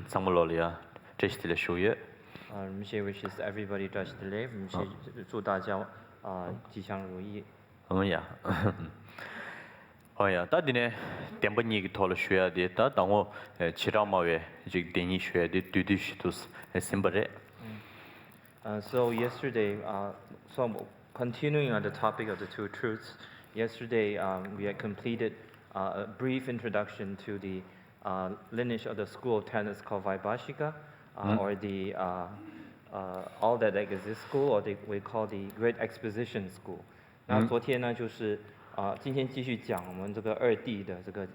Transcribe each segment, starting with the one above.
상물로리아 제시틀의 쇼예. Rinpoche wishes everybody to live. Rinpoche 祝大家吉祥如意。어머야. 어야, 다디네 템버니기 톨 쇼야 데다 당고 치라마웨 지 데니 쇼야 데 두디시투스 심버레. So yesterday, so continuing on the topic of the two truths, yesterday we had completed a brief introduction to the lineage of the school of tenets called Vaibhashika, or the all that exists school, or we call the Great Exposition School. 那昨天呢，就是今天继续讲我们这个二谛的这个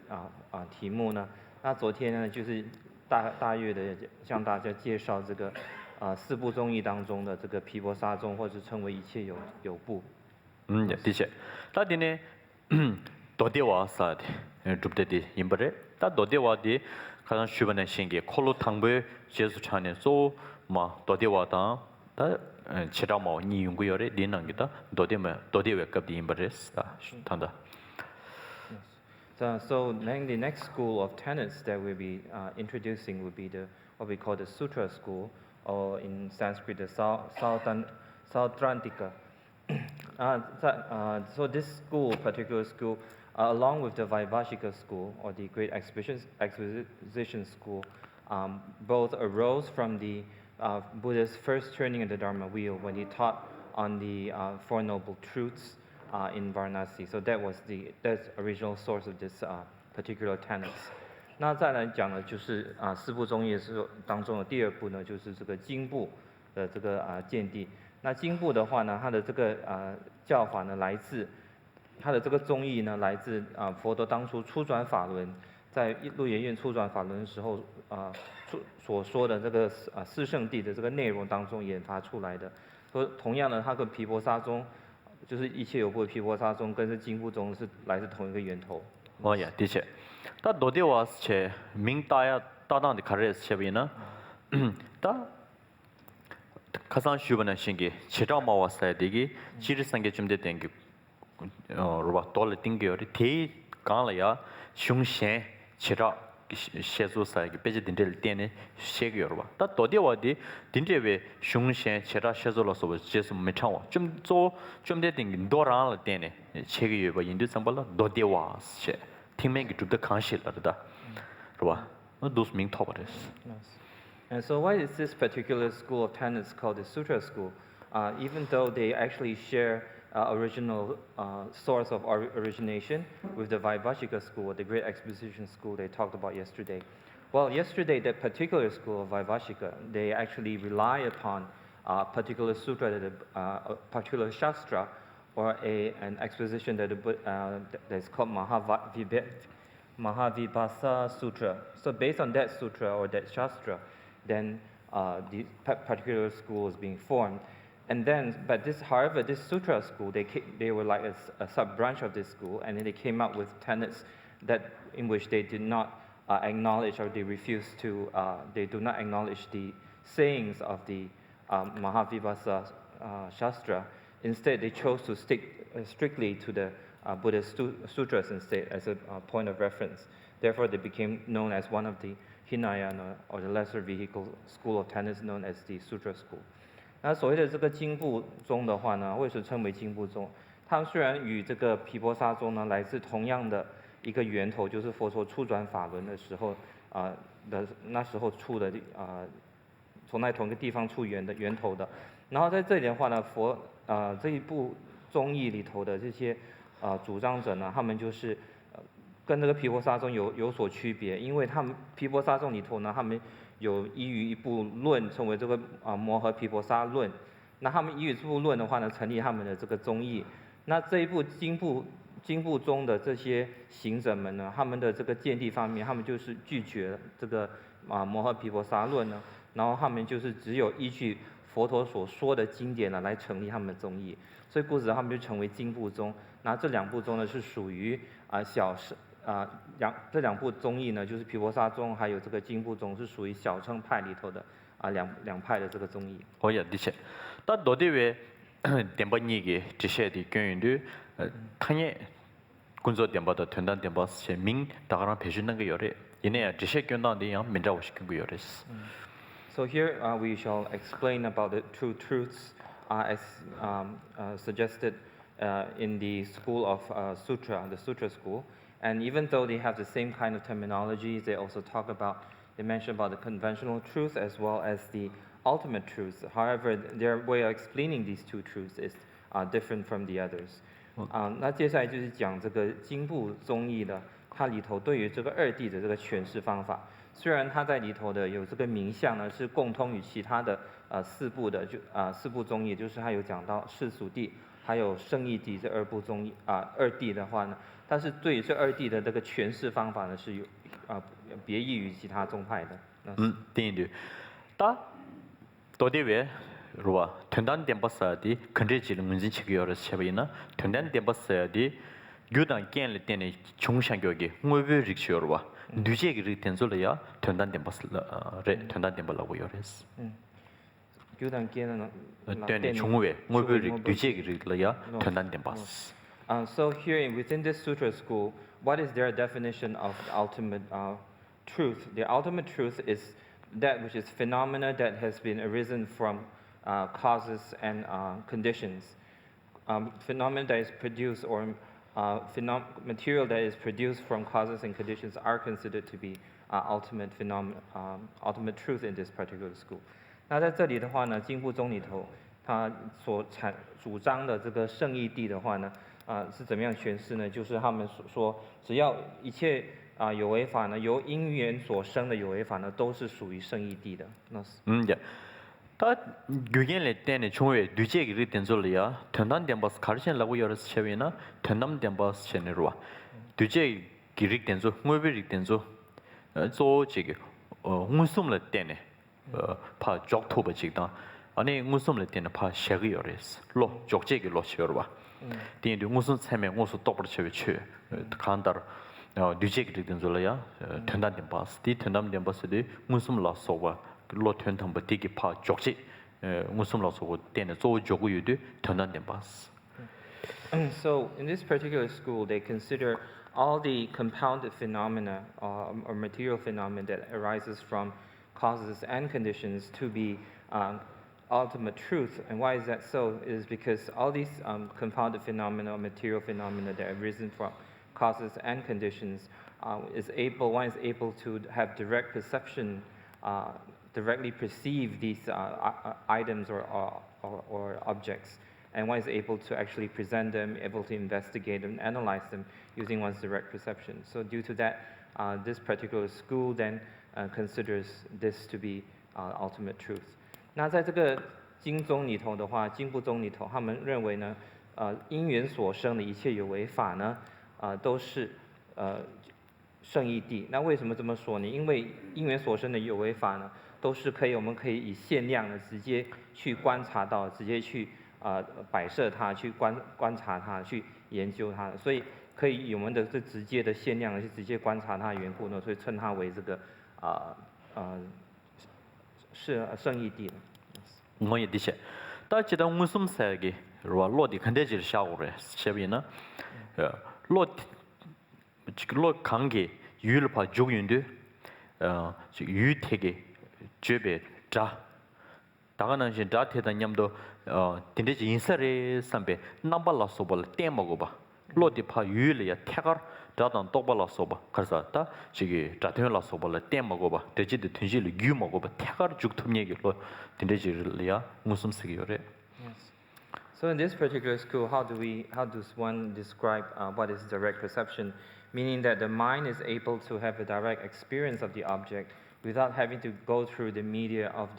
题目呢。那昨天呢，就是大约的向大家介绍这个四部宗义当中的这个毗婆沙宗，或者称为一切有部。的确，他的呢，多点话啥的，主不的因不的，他多点话的，可能书本的先给考虑汤贝接触场呢，做嘛多点话当，他其他嘛你用过要的，你能给他多点为cấp的因不的是啊，谈的。So then the next school of tenets that we'll be introducing would be what we call the Sutra school, or in Sanskrit the Sautrantika. So this school, particular school, along with the Vaibhashika school or the Great Exposition school, both arose from the Buddha's first turning of the Dharma wheel when he taught on the Four Noble Truths in Varanasi. So that's the original source of this particular tenets. 那再来讲呢，就是四部宗义当中的第二部呢，就是这个经部的这个见地。那经部的话呢，它的这个教法呢，来自它的这个宗义呢，来自佛陀当初初转法轮，在鹿野苑初转法轮的时候所说的这个四圣谛的这个内容当中研发出来的。所以同样的，它跟毗婆沙宗，就是一切有部的毗婆沙宗，跟这经部宗是来自同一个源头。哦呀，的确。다 도데 와스체 민타야 따당데 카레스 체비나 다 가상 슈바나 신게 치라마 와사야 되기 지르상게 좀 되된 게 로바 돌 띵게요리 대 강라야 슝셴 치라 셰조사게 베지 딘델 때네 셰게요로바 다 도데 와디 딘데베 슝셴 치라 셰조로서 제스 메창와 좀 되된 게 도랑라 때네 체게요바 인도 상발라 도데 와스체 Those mean Yes. And so why is this particular school of tenets called the Sutra school? Even though they actually share original source of origination with the Vaibhashika school, the Great Exposition school they talked about yesterday. Well, yesterday, that particular school of Vaibhashika, they actually rely upon a particular sutra, a particular shastra, or an exposition that's called Mahavibhasa Sutra. So based on that sutra or that shastra, then the particular school is being formed. And then, however, this sutra school, they were like a sub-branch of this school, and then they came up with tenets in which they did not acknowledge, or they refused to, they do not acknowledge the sayings of the Mahavibhasa Shastra. Instead, they chose to stick strictly to the Buddhist sutras instead as a point of reference. Therefore, they became known as one of the Hinayana, or the lesser vehicle school of tenets, known as the Sutra school. 那所谓的这个经部宗的话呢，为什么称为经部宗？它们虽然与这个毗婆沙宗呢来自同样的一个源头，就是佛陀初转法轮的时候那时候出的从那同一个地方出源头的。然后在这里的话呢，这一部宗义里头的这些主张者呢，他们就是跟这个毗婆沙宗有所区别，因为他们毗婆沙宗里头呢，他们有依于一部论，称为这个摩诃毗婆沙论。那他们依于这部论的话呢，成立他们的这个宗义。那这一部经部宗的这些行者们呢，他们的这个见地方面，他们就是拒绝这个摩诃毗婆沙论呢，然后他们就是只有依据佛陀所说的经典呢来成立他们的宗义，所以故此他们就成为经部宗。那这两部宗呢是属于这两部宗义呢，就是毗婆沙宗还有这个经部宗是属于小乘派里头的两派的这个宗义。哦呀，的确，但到底为点把你给这些的根源的，他也工作点把的团队点把是民大家培训那个有的。 이내 지식 견단데 양 민자고 시킨 거 요레스. So here we shall explain about the two truths as suggested in the school of Sutra, the Sutra school. And even though they have the same kind of terminology, they also they mention about the conventional truth as well as the ultimate truth. However, their way of explaining these two truths is different from the others. 那接下来就是讲这个经部宗义的，它里头对于这个二谛的这个诠释方法。虽然它在里头的有这个名相呢，是共通于其他的四部的，四部宗义，就是它有讲到世俗谛，还有圣义谛这二部宗义二谛的话呢，但是对于这二谛的这个诠释方法呢，是有别异于其他宗派的。对的，다 도대외 로와 된단 덴버스디 컨제지를 문진 치기여러 셔베이나 된단 덴버스디 유단 겐레 때네 총상교기 뭐베 릭시여와 뉴제기 릭텐솔이야 된단 덴버스레 된단 덴버라고 요레스 유단 겐은 때네 총외 뭐베 릭 뉴제기 릭이야 된단 덴버스. So here within this sutra school, what is their definition of the ultimate truth? The ultimate truth is that which is phenomena that has been arisen from causes and conditions. Phenomena that is produced or material that is produced from causes and conditions are considered to be ultimate truth in this particular school. 那在这里的话呢，经部宗里头，它所主张的这个圣义谛的话呢，是怎么样诠释呢？就是他们说，只要一切有为法呢，由因缘所生的有为法呢，都是属于圣义谛的。那是。예. 다 교견레 때네 총회 뉴제기 릭텐솔이야 된단 덴버스 가르친라고 여러스 셔베나 된단 덴버스 쳔르와 뉴제기 릭텐솔 뭐베 릭텐솔 조지기 무슨을 때네 파 적토버 직다 아니 무슨을 때네 파 셔기 여레스 로 적제기 로 셔르와 딘디 무슨 세메 무슨 똑버르 셔베치 간다르 뉴제기 릭텐솔이야 된단 덴버스 디 된단 덴버스디 무슨 라소와 로 텐탐버 디기 파 적지 무슨 라소고 때네 조 조구유도 된단 덴버스. So in this particular school, they consider all the compounded phenomena or material phenomena that arises from causes and conditions to be ultimate truth. And why is that so? It is because all these compounded phenomena or material phenomena that have arisen from causes and conditions one is able to have direct perception, directly perceive these items or objects. And one is able to actually present them, able to investigate them, analyze them using one's direct perception. So due to that, this particular school then considers this to be ultimate truth. 那在这个经宗里头的话，经部宗里头，他们认为呢，因缘所生的一切有为法呢，都是圣义谛。那为什么这么说呢？因为因缘所生的有为法呢，都是我们可以以限量的直接去观察到，直接去摆设它，去观察它，去研究它，所以可以以我们的这直接的限量的去直接观察它的缘故呢，所以称它为这个是圣义谛的。我也的确，大家都무슨 세계 로디 컨데지를 샤오래 셔비나 로 관계 유를 봐 주인데 유택에 죄배 자 다가는 신 자태다 냠도 딘데지 인사레 삼베 남발라소벌 떼먹어 봐 로디 파 유일이야 태가 다단 똑발라소 봐 그래서 다 지기 자태라소벌 떼먹어 봐 대지도 튼실을 유 먹어 봐 태가 죽tum 얘기로 딘데지를이야 무슨 쓰기요래. So in this particular school, how does one describe what is direct perception? Meaning that the mind is able to have a direct experience of the object without having to go through the media of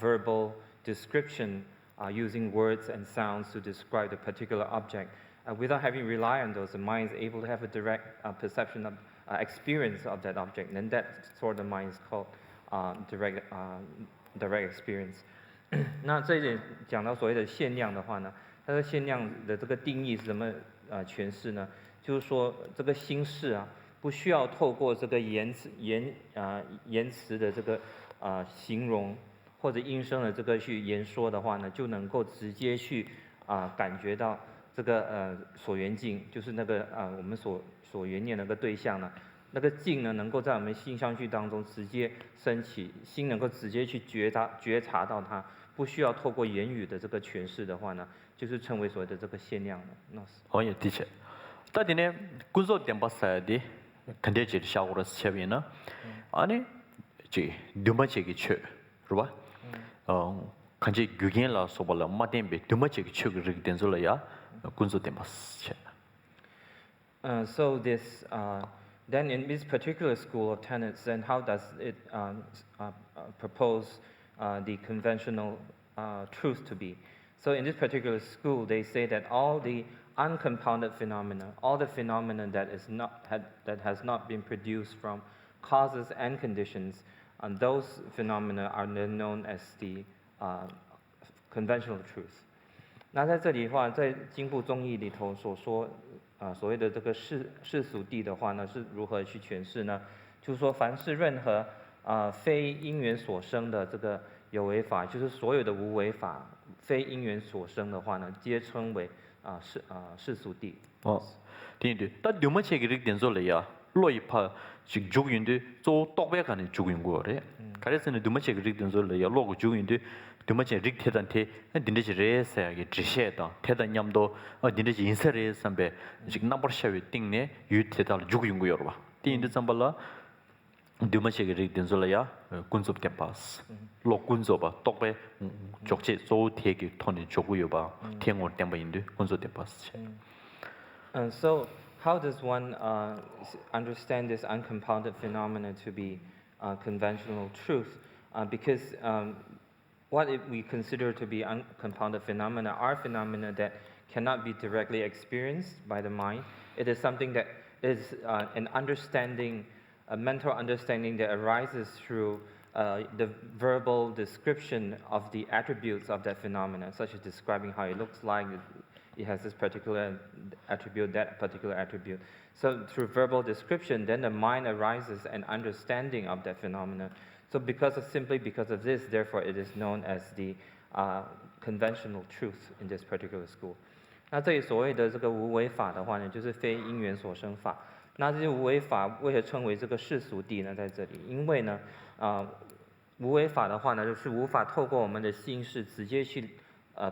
verbal description using words and sounds to describe the particular object. Without having to rely on those, the mind is able to have a direct perception of experience of that object, and that sort of mind is called direct experience. 那这一点讲到所谓的限量的话呢，它的限量的这个定义是怎么诠释呢？就是说这个心事啊，不需要透过这个言辞的这个形容或者音声的这个去言说的话呢，就能够直接去感觉到这个所缘境，就是那个我们所缘念那个对象呢，那个境呢，能够在我们心相续当中直接升起，心能够直接去觉察到它，不需要透过言语的这个诠释的话呢，就是称为所谓的这个限量的。那是 예, 디체. 따디네 군소 덴바사디 근데지 샤고르스 쳬비나. 아니 지 두마체기 쳬. 그봐? 간지 규겐라 소발라 마덴베 두마체기 쳬그 된솔라야 군소 덴바스 쳬. So this, then in this particular school of tenets, then how does it propose the conventional truth to be? So in this particular school, they say that all the uncompounded phenomena, all the phenomena that has not been produced from causes and conditions, and those phenomena are then known as the conventional truth. 那在这里的话，在经部宗义里头所说，所谓的这个世俗谛的话呢，是如何去诠释呢？就是说，凡是任何非因缘所生的这个有为法，就是所有的无为法，非因缘所生的话呢，皆称为世俗谛。디인데 따 두마체기 된솔라야 로이파 지 죽윈데 조 똑백하는 죽윈 거래. 그래서는 두마체기 된솔라야 로고 죽윈데 두마체 릭테단테 딘데지 레세야게 지셰다 테단냠도 딘데지 인서레 선배 지금 넘버샤위 띵네 유테달 죽윈 거여 봐. 디인데 잠발라 두마체기 된솔라야 군섭 템파스 로 군섭바 똑배 적체 조 테기 톤이 죽고요 봐. 땡원 템바인데 군섭 템파스. So how does one understand this uncompounded phenomena to be conventional truth? Because what we consider to be uncompounded phenomena are phenomena that cannot be directly experienced by the mind. It is something that is an understanding, a mental understanding that arises through the verbal description of the attributes of that phenomena, such as describing how it looks like, it has this particular attribute, that particular attribute. So through verbal description, then the mind arises an understanding of that phenomena. So simply because of this, therefore it is known as the conventional truth in this particular school. 那这里所谓的这个无为法的话呢，就是非因缘所生法。那这些无为法为何称为这个世俗谛呢？在这里，因为呢，无为法的话呢，就是无法透过我们的心识直接去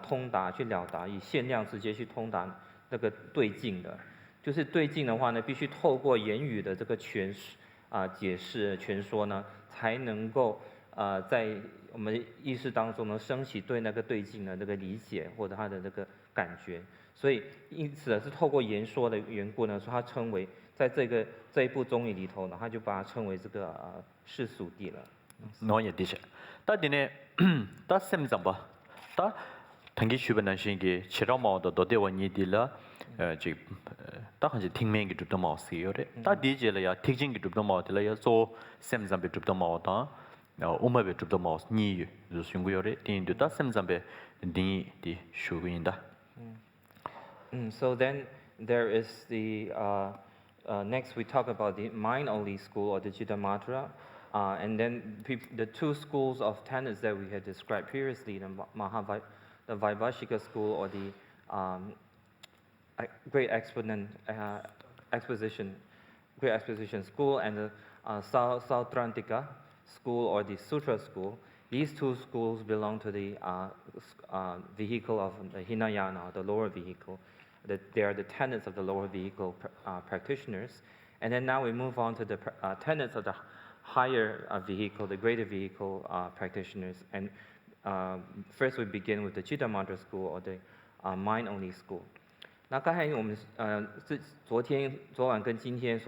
通达、去了达，以限量直接去通达那个对境的。就是对境的话呢，必须透过言语的这个解释、诠说呢，才能够在我们意识当中呢升起对那个对境的这个理解或者它的这个感觉。所以因此呢，是透过言说的缘故呢，说它称为在这一部宗义里头呢，他就把它称为这个世俗谛了。너의 디셰. 따디네 따 셈잠바. 따 당기 주변한 신기 치라마도 너데와 니딜라 지 따한지 팅맹기 줍도 마우스요레. 따 디제라야 틱징기 줍도 마우딜라야 소 셈잠베 줍도 마우다. 오마베 줍도 마우스 니 주승고요레. 딘도 따 셈잠베 디 슈구인다. So then there is the next we talk about the mind-only school or the Chitta-matra, and then the two schools of tenets that we had described previously, the Vaibhashika school or the great exposition school, and the Sautrantika school or the Sutra school. These two schools belong to the vehicle of the Hinayana, the lower vehicle. They are the tenets of the lower vehicle practitioners. And then now we move on to the tenets of the higher vehicle, the greater vehicle practitioners. And first we begin with the Chitta-matra school or the mind-only school. 那刚才我们昨晚跟今天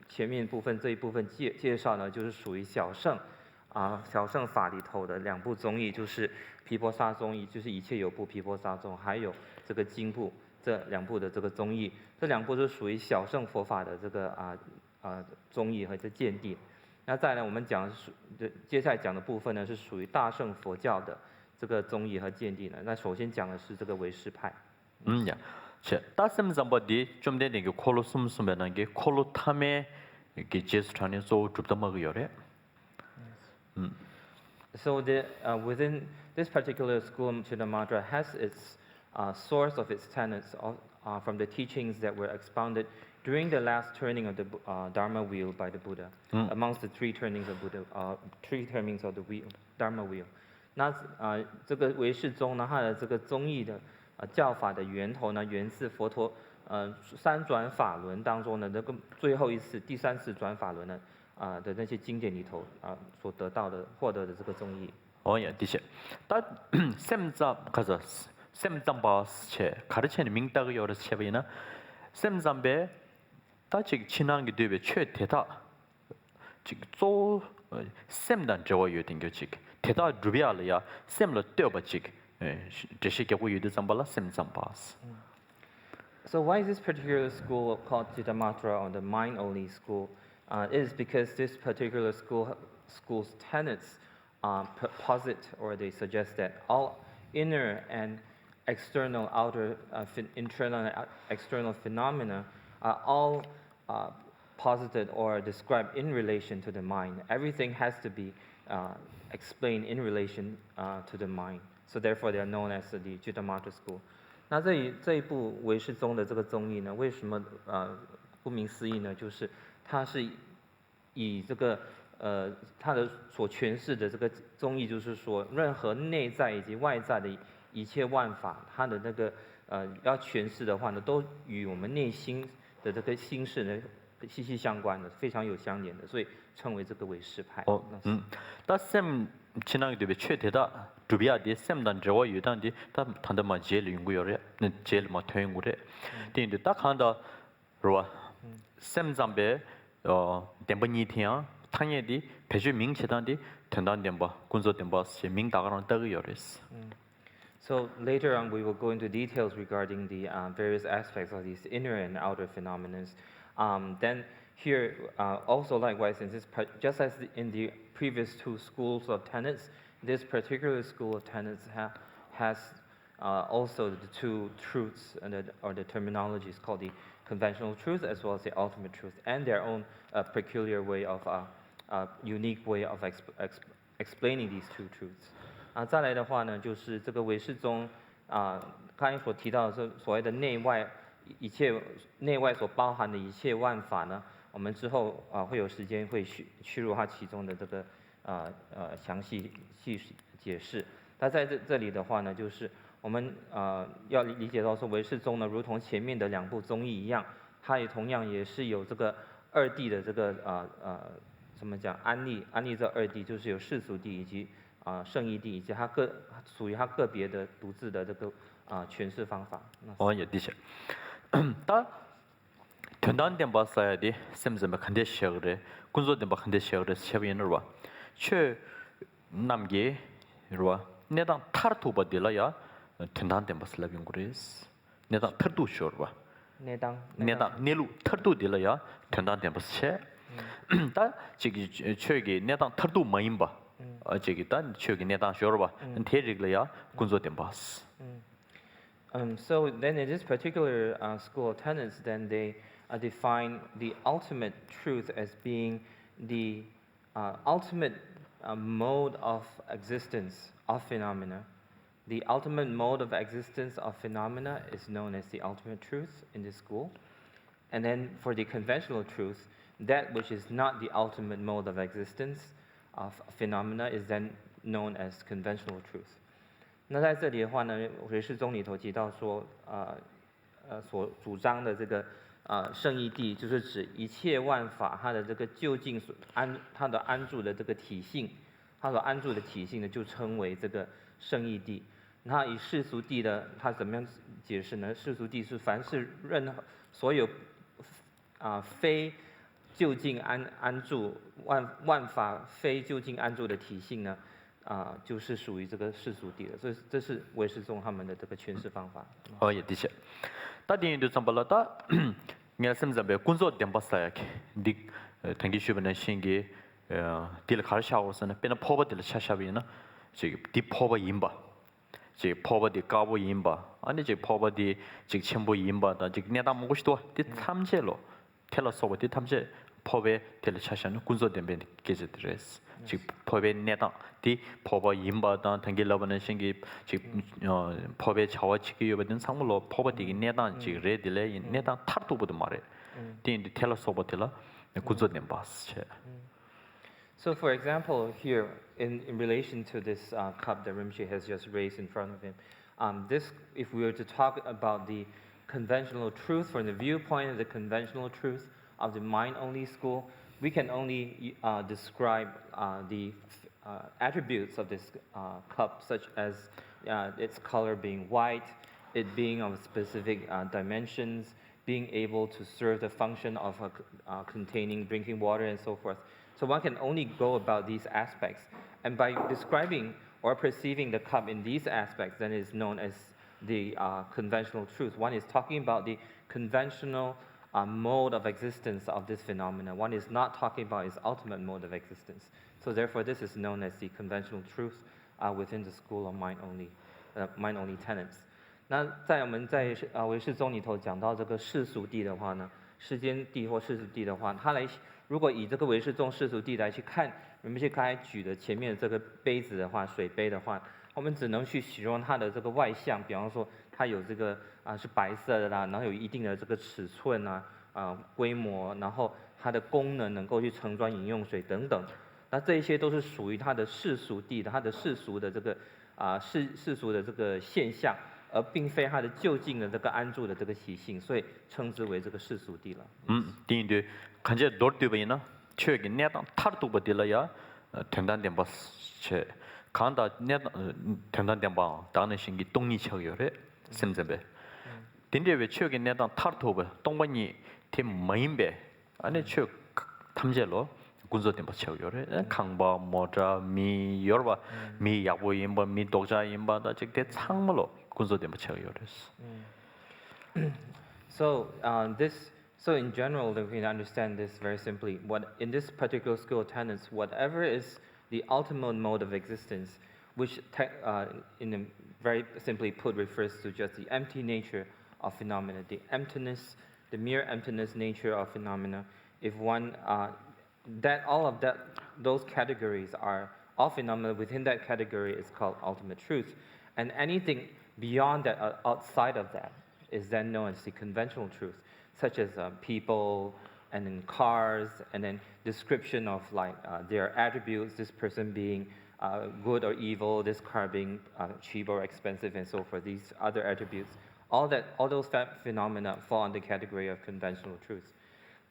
前面部分这一部分介绍呢，就是属于小乘法里头的两部宗义，就是毗婆沙宗义，就是一切有部毗婆沙宗，还有这个经部。这两部的这个宗义，这两部是属于小乘佛法的这个宗义和这见地。那再来我们讲接下来讲的部分呢，是属于大乘佛教的这个宗义和见地呢。那首先讲的是这个唯识派。呀，是大乘잠바디 좀 되는 게 콜로 숨숨에는 게 콜로 탐에 게 제스트하는 소 줍다마그요래. So within this particular school, Chitta-matra has its source of its tenets from the teachings that were expounded during the last turning of the Dharma wheel by the Buddha, amongst the three turnings of the wheel, Dharma wheel. 那这个唯识宗呢，它的这个宗义的教法的源头呢，源自佛陀三转法轮当中的这个最后一次第三次转法轮呢的那些经典里头所得到的获得的这个宗义。예, 디시. 다 샘자 가서 샘잠바스체 가르치는 민다고 여러 체비나 샘잠베 다직 지난 게 되베 최대다 직조 샘단 저와 요된 거직 대다 루비알이야 샘로 뛰어버직 제시게 고유도 잠발라 샘잠바스. So why is this particular school called Chittamatra, or the mind-only school? It is because this particular school's tenets posit, or they suggest that all inner and external, internal and external phenomena are all posited or described in relation to the mind. Everything has to be explained in relation to the mind. So therefore, they are known as the Chittamatra school. 那这一部唯识宗的这个宗义呢，为什么顾名思义呢？就是它是以这个它的所诠释的这个宗义，就是说任何内在以及外在的一切万法，它的那个要诠释的话呢，都与我们内心的这个心事呢息息相关的，非常有相连的，所以称为这个唯识派。다 샘 지나게 되베 최대다 두비아디 샘단 저와 유단디 다 단다마 제일 연구요래 제일 뭐 퇴행고래 근데 딱 한다 로와 샘잠베 덴버니티야 탕예디 배주 명체단디 된단 덴바 군소 덴바스 명다가랑 떠요레스. So later on we will go into details regarding the various aspects of these inner and outer phenomena. Then here also likewise, since this just as in the previous two schools of tenets, this particular school of tenets has also the two truths or the terminologies called the conventional truth as well as the ultimate truth, and their own peculiar way of unique way of explaining these two truths. 再来的话呢，就是这个唯识宗刚才所提到的所谓的内外一切内外所包含的一切万法呢，我们之后会有时间会去入它其中的这个详细解释。那在这里的话呢，就是我们要理解到说唯识宗呢，如同前面的两部宗义一样，它也同样也是有这个二谛的这个怎么讲安立这二谛，就是有世俗谛以及圣义谛，以及它属于它个别的独自的这个诠释方法。예, 디시. 다 된단된 바사야디 샘zem에 칸데 시그레 군소된 바 칸데 시그레 쳬비너와 최 남게 이러와 내당 타르토바딜라야 된단된 바슬라빈 그레스 내당 터두 쇼르와 내당 내루 터두딜라야 된단된 바스 다 지기 최기 내당 터두 마임바 지기 단 최기 내당 쇼르와 테리글야 군소된 바스. So then in this particular school of tenets, then they define the ultimate truth as being the ultimate mode of existence of phenomena. The ultimate mode of existence of phenomena is known as the ultimate truth in this school. And then for the conventional truth, that which is not the ultimate mode of existence of phenomena is then known as conventional truth. 那在这里的话呢，唯识宗里头提到说，所主张的这个圣义谛，就是指一切万法它的这个究竟它的安住的这个体性，它所安住的体性呢，就称为这个圣义谛。那以世俗谛的，它怎么样解释呢？世俗谛是凡是所有非究竟安住万法非究竟安住的体性呢？就是属于这个世俗谛的，所以这是唯识宗他们的这个诠释方法。예, 디시. 다디인도 잠발라다 냐sem자베 군소 덴바사야케 디 당기슈브는 신기 딜 가르샤오스는 베나 포버딜 샤샤비나 지 디포버 임바 지 포버디 까보 임바 아니 지 포버디 지 첨부 임바다 지 내다 먹고 싶도 디 탐제로 텔러소버 디 탐제 포베 딜 샤샤는 군소 덴베 게제드레스 지 포베 내다 디 포버 임바다 당길러버는 신기 지 포베 자와 지기 요버든 상물로 포버디 내다 지 레딜레 내다 타르도보도 말해 딘디 텔라 소버텔라 군조 덴바스 So, for example, here in relation to this cup that Rinpoche has just raised in front of him, if we were to talk about the conventional truth from the viewpoint of the conventional truth of the mind-only school, we can only describe the attributes of this cup, such as its color being white, it being of specific dimensions, being able to serve the function of containing drinking water and so forth. So one can only go about these aspects. And by describing or perceiving the cup in these aspects, then it is known as the conventional truth. One is talking about the conventional mode of existence of this phenomena. One is not talking about its ultimate mode of existence. So therefore, this is known as the conventional truth within the school of mind-only tenets. 那在我们在唯识宗里头讲到这个世俗谛的话呢，世间谛或世俗谛的话，它来如果以这个唯识宗世俗谛来去看，我们去刚才举的前面这个杯子的话，水杯的话，我们只能去形容它的这个外相，比方说它有这个是白色的啦，然后有一定的这个尺寸规模，然后它的功能能够去盛装饮用水等等，那这一些都是属于它的世俗谛的，它的世俗的这个世俗的这个现象。而并非它的就近的这个安住的这个习性，所以称之为这个世俗谛了。딘디 간제 노르티베이나 최기 내단 타르투버딜라야 텐단덴바스 간다 내단 텐단덴바 다는 신기 동니 척여래 셈셈베 딘디 왜 최기 내단 타르투버 동반이 팀 마임베 안에 최 탐제로 군조덴바 척여래 강바 모자 미 여바 미 야보임바 미 독자임바다 즉대 창물로 군조덴바 척여래스 So in general, we can understand this very simply. In this particular school of tenets, whatever is the ultimate mode of existence, which very simply put refers to just the empty nature of phenomena, the emptiness, the mere emptiness nature of phenomena. If one those categories are all phenomena within that category is called ultimate truth, and anything beyond that, outside of that, is then known as the conventional truth, such as people and then cars and then description of their attributes, this person being good or evil, this car being cheap or expensive and so forth, these other attributes. All those phenomena fall under the category of conventional truth.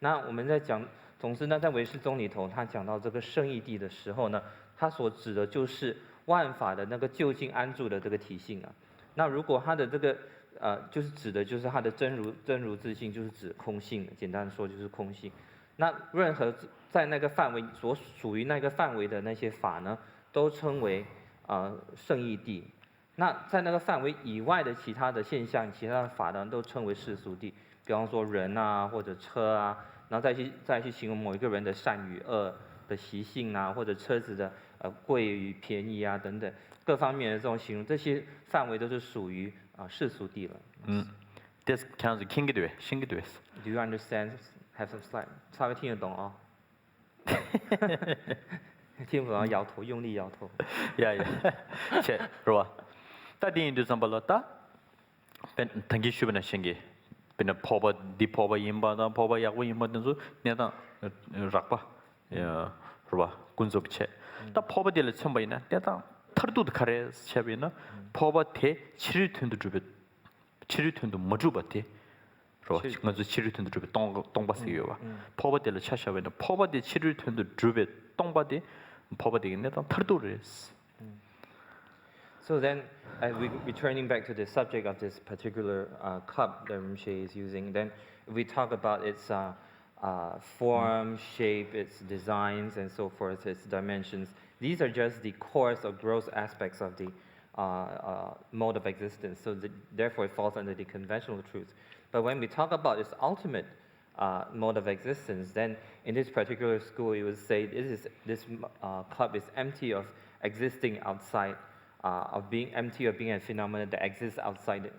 那我们在讲，总之呢，在唯识宗里头，他讲到这个圣义谛的时候呢，他所指的就是万法的那个就近安住的这个体性啊。那如果他的这个就是指的就是它的真如自性，就是指空性，简单的说就是空性。那任何在那个范围所属于那个范围的那些法呢，都称为圣义谛。那在那个范围以外的其他的现象、其他的法呢，都称为世俗谛。比方说人啊，或者车啊，然后再去形容某一个人的善与恶的习性啊，或者车子的贵与便宜啊等等各方面的这种形容，这些范围都是属于世俗谛了。this counts 킹기도에 신기도에. Do you understand? Have some slide. 稍微听得懂哦。听不懂摇头，用力摇头。야야. 제, 그러와. 따디인도 삼발랐다. 단기 슈브나 신기. പിന്നെ പോ바 디포바 임바다 포바 야고 임바든수 내다 락바 야 그러바 군sob체 다 포바 될 첨바이나 내다 터두도 카레 샤비나 포바 대 7튼도 주베 7튼도 머주바티 그러바 지금도 7튼도 주베 똥바스요 봐 포바 될 차샤베나 포바 대 7튼도 주베 똥바디 포바 되겠네다 터두레스. So then, returning back to the subject of this particular cup that Rinpoche is using, then if we talk about its form, shape, its designs, and so forth, its dimensions, these are just the coarse or gross aspects of the mode of existence. So therefore, it falls under the conventional truth. But when we talk about its ultimate mode of existence, then in this particular school, you would say this cup is empty of existing outside. Of being empty, of being a phenomenon that exists outside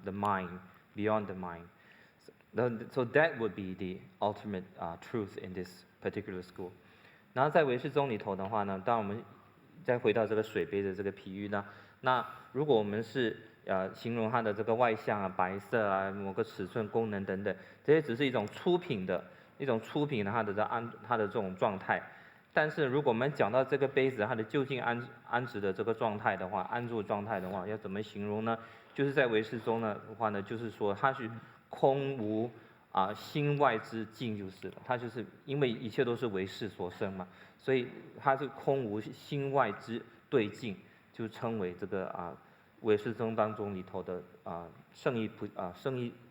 the mind, beyond the mind. So that would be the ultimate truth in this particular school. 然后在唯识宗里头的话呢，当我们再回到这个水杯的这个比喻呢，那如果我们是形容它的这个外相啊、白色啊、某个尺寸、功能等等，这些只是一种出品的它的这种状态。但是如果我们讲到这个杯子它的究竟安置的这个状态的话，安住状态的话，要怎么形容呢？就是在唯识中的话呢，就是说它是空无心外之境就是了。它就是因为一切都是唯识所生嘛，所以它是空无心外之对境，就称为这个唯识宗当中里头的圣义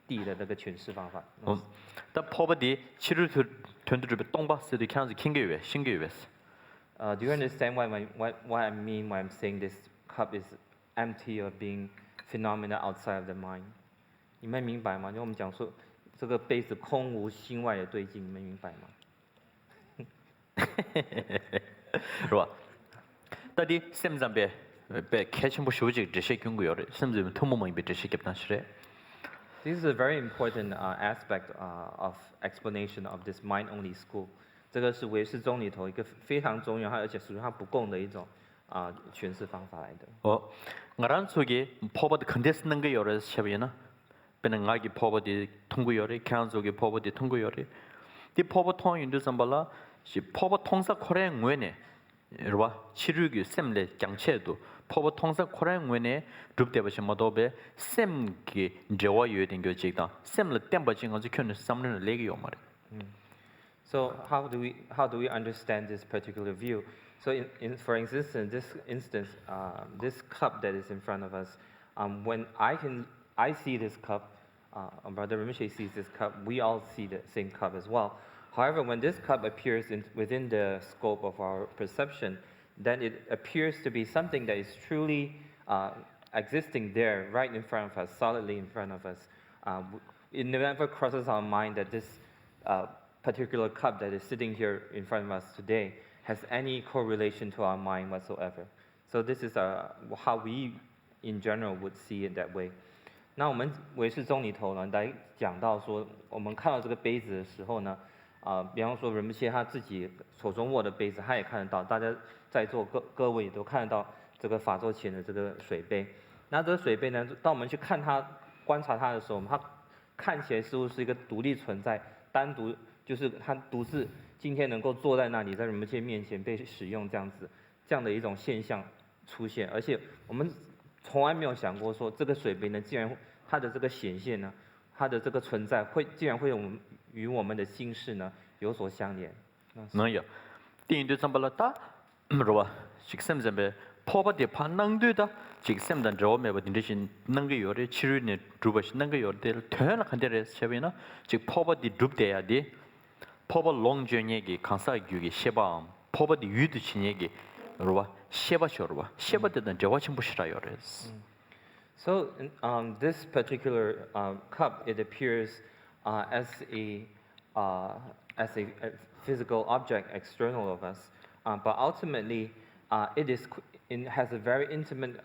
谛的那个诠释方法。다 포버디 치료 된들을 똥박스도 캔즈 킹게외 신게외스. Do you understand what I mean when I'm saying this cup is empty of being phenomena outside of the mind? 你们明白吗？就我们讲说这个杯子空无心外的对境，你们明白吗？是吧？到底샘잠배 배 캐치부 쇼직这些경고요 샘잠 토모모이 배这些깁나시래. This is a very important aspect of explanation of this mind-only school. 这个是唯识宗里头一个非常重要，而且属于它不共的一种诠释方法来的。ngaran 속에 포버드 컨데스는 게 여러 샤비나. 배는 ngagi 포버디 통구요리 캔속에 포버디 통구요리. 디 포버 통인도 삼발라 시 포버 통사 코레 ng외네. 여러분 치료기 샘레 장체도 포버 통사 코레 ng외네 룹대버시 모도베 샘기 제와 요된 거지다. 샘르 땜버진 거지 켜는 삼는 레기요 말이. So how do we understand this particular view? So for instance, this cup that is in front of us, when I see this cup, Brother Rinpoche sees this cup, we all see the same cup as well. However, when this cup appears within the scope of our perception, then it appears to be something that is truly existing there, right in front of us, solidly in front of us. It never crosses our mind that this particular cup that is sitting here in front of us today has any correlation to our mind whatsoever. So this is how we, in general, would see it that way. 那我们唯识宗里头呢，来讲到说，我们看到这个杯子的时候呢，比方说仁波切他自己手中握的杯子，他也看得到，大家在座各位也都看得到这个法座前的这个水杯。那这个水杯呢，当我们去看它、观察它的时候，它看起来似乎是一个独立存在，单独就是它独自今天能够坐在那里，在仁波切面前被使用这样的一种现象出现，而且我们从来没有想过说这个水杯呢，既然它的这个显现呢，它的这个存在竟然会与我们的心事呢有所相连。能有，第一对怎么了？他，是吧？这个什么么？破不的怕能对的，这个什么的之后没不定这些能够有的，其实呢，如果是能够有的，同样的看的人下边呢，这个破不的รูป的呀的，破不long journey的，看啥有个写吧，破不的语的情节的，是吧？写吧，是吧？写吧的呢，这我全部是有的。So this particular cup, it appears as a physical object external of us, but ultimately it has a very intimate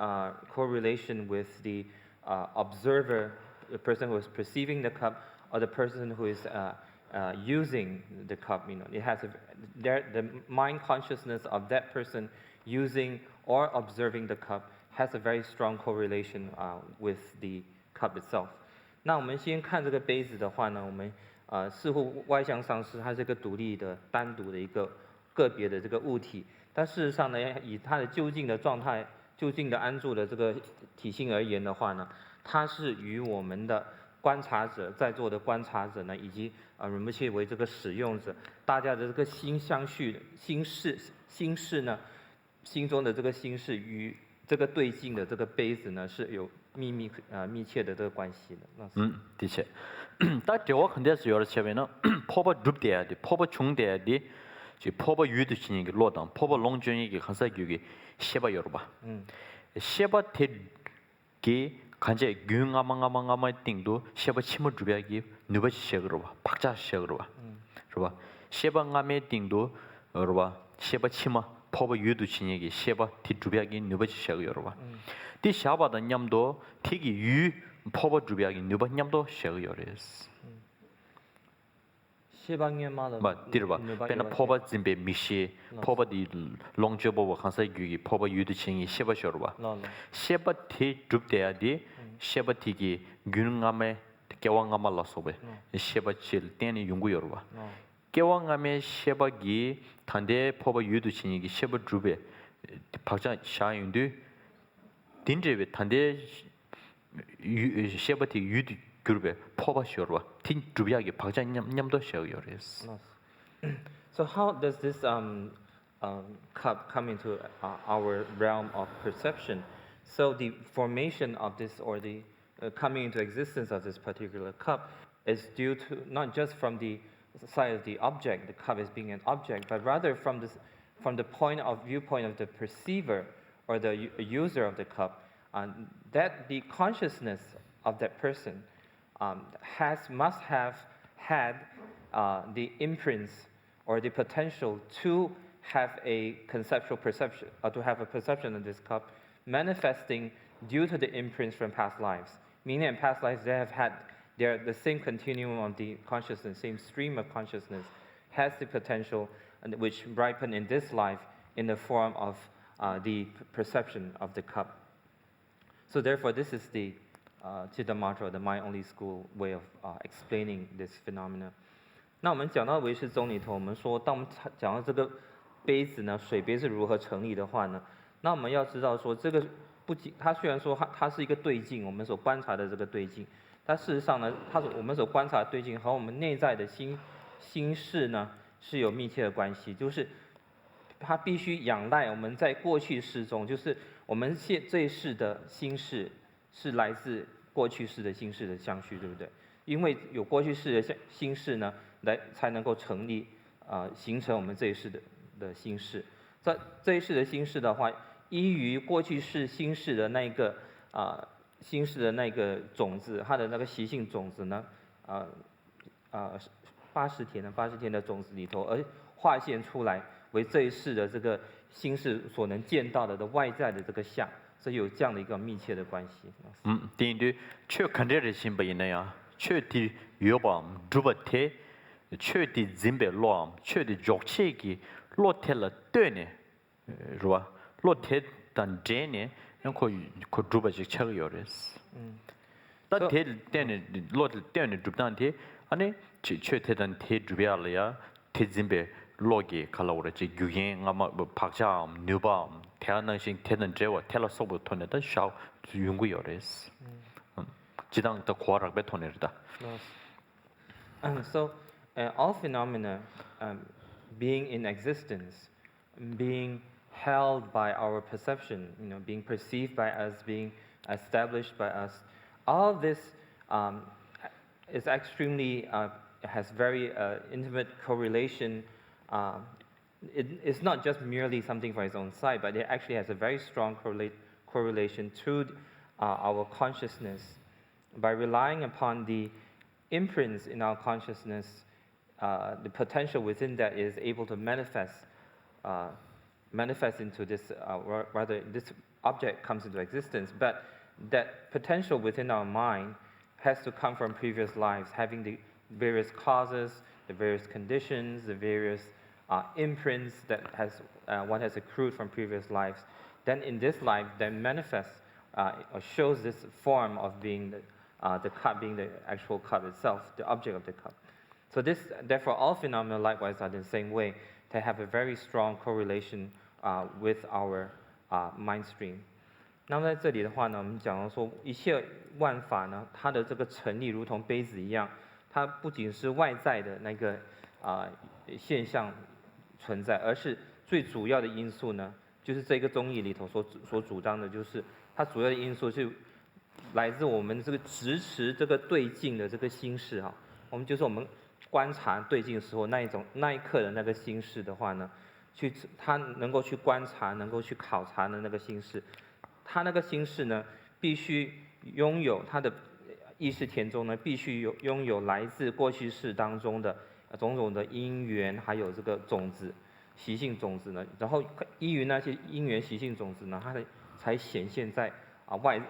correlation with the observer, the person who is perceiving the cup, or the person who is using the cup. You know, it has the mind consciousness of that person using or observing the cup has a very strong correlation with the cup itself. 那我们先看这个杯子的话呢，我们似乎外向上是它是一个独立的、单独的一个个别的这个物体，但事实上呢，以它的究竟的状态、究竟的安住的这个体性而言的话呢，它是与我们的观察者在座的观察者呢，以及仁波切为这个使用者，大家的这个心相续、心事呢，心中的这个心事与这个对境的这个杯子呢，是有密切的这个关系的。的确，但这我肯定是有的前面呢，破不รูป的，破不穷的，就破不语的情形个落档，破不long journey个很少有个写吧有了吧？写吧的给看见아마定都写吧起码主要个你不写个了吧？박자写个了吧？是吧？写吧아마定都是吧？写吧起码。포버 유도 진행이 셰바 뒤주비하기 누버지 셰고 여러분. 뒤 샤바다 냠도 티기 유 포버 주비하기 누버 냠도 셰고 여레스. 18년마다 마 들어봐. 배나 포바 짐베 미시 포바디 롱저보 항상 유기 포바 유드칭이 셰바셔봐. 셰바티 줍대야디 셰바티기 균감에 개왕가말라소베 셰바칠 때니 용구여봐. 개왕감에 셰바기 단대 포바 유드칭이기 셰바 줍에 박자 샤윤드 딘제베 단대 셰바티 유드 그룹에 포바셔와 틴 주비하게 박자 냠도 셔요레스. So how does this cup come into our realm of perception? So the formation of this or the coming into existence of this particular cup is due to not just from the side of the object, the cup as being an object, but rather from the viewpoint of the perceiver or the user of the cup, that the consciousness of that person must have had the imprints or the potential to have a conceptual perception, or to have a perception of this cup manifesting due to the imprints from past lives. Meaning in past lives they're the same continuum of the consciousness, same stream of consciousness has the potential which ripen in this life in the form of the perception of the cup. So therefore this is the Chitta-mantra, the mind-only school way of explaining this phenomena. 那我们讲到唯识宗里头，我们说，当我们讲到这个杯子呢，水杯是如何成立的话呢，那我们要知道说，这个不仅它虽然说它是一个对境，我们所观察的这个对境，但事实上呢，我们所观察的对境和我们内在的心事呢是有密切的关系，就是它必须仰赖我们在过去世中，就是我们这一世的心事是来自过去世的心事的相续，对不对？因为有过去世的心事呢，才能够成立形成我们这一世的心事。在这一世的心事的话，依于过去世心事的那个心事的那个种子，它的那个习性种子呢，80天的种子里头，而化现出来为这一世的这个心事所能见到的外在的这个相，所以有这样的一个密切的关系。第一，确看这的心不一样，确的有吧，主不贴，确的真白乱，确的脚气给落贴了对呢，是吧？落贴但真呢，可主不就吃个药的是。但贴对呢，落对呢主当贴，安呢，确贴但贴主不了呀，贴真白落给看了我的这语言我们拍下牛吧。태어나신 태는 제와 텔라소부 톤에다 샤오 윤구요레스. 지당 더 고아락 베톤에다. So all phenomena being in existence, being held by our perception, being perceived by us, being established by us, all this is extremely has very intimate correlation. It's not just merely something for its own side, but it actually has a very strong correlation to our consciousness. By relying upon the imprints in our consciousness, the potential within that is able to manifest into this, rather this object comes into existence, but that potential within our mind has to come from previous lives, having the various causes, the various conditions, the various imprints that one has accrued from previous lives. Then in this life, then manifests or shows this form of being the cup, being the actual cup itself, the object of the cup. So therefore, all phenomena likewise are the same way. They have a very strong correlation with our mind stream. 那么在这里的话呢，我们讲到说，一切万法呢，它的这个成立如同杯子一样，它不仅是外在的那个现象存在，而是最主要的因素呢，就是这个宗义里头所主张的，就是它主要的因素是来自我们这个执持这个对境的这个心事哈。我们就是我们观察对境的时候那一刻的那个心事的话呢，它能够去观察，能够去考察的那个心事，它那个心事呢，必须拥有它的意识田中呢，必须拥有来自过去世当中的种种的因缘，还有这个种子、习性种子呢，然后依于那些因缘习性种子呢，它才显现在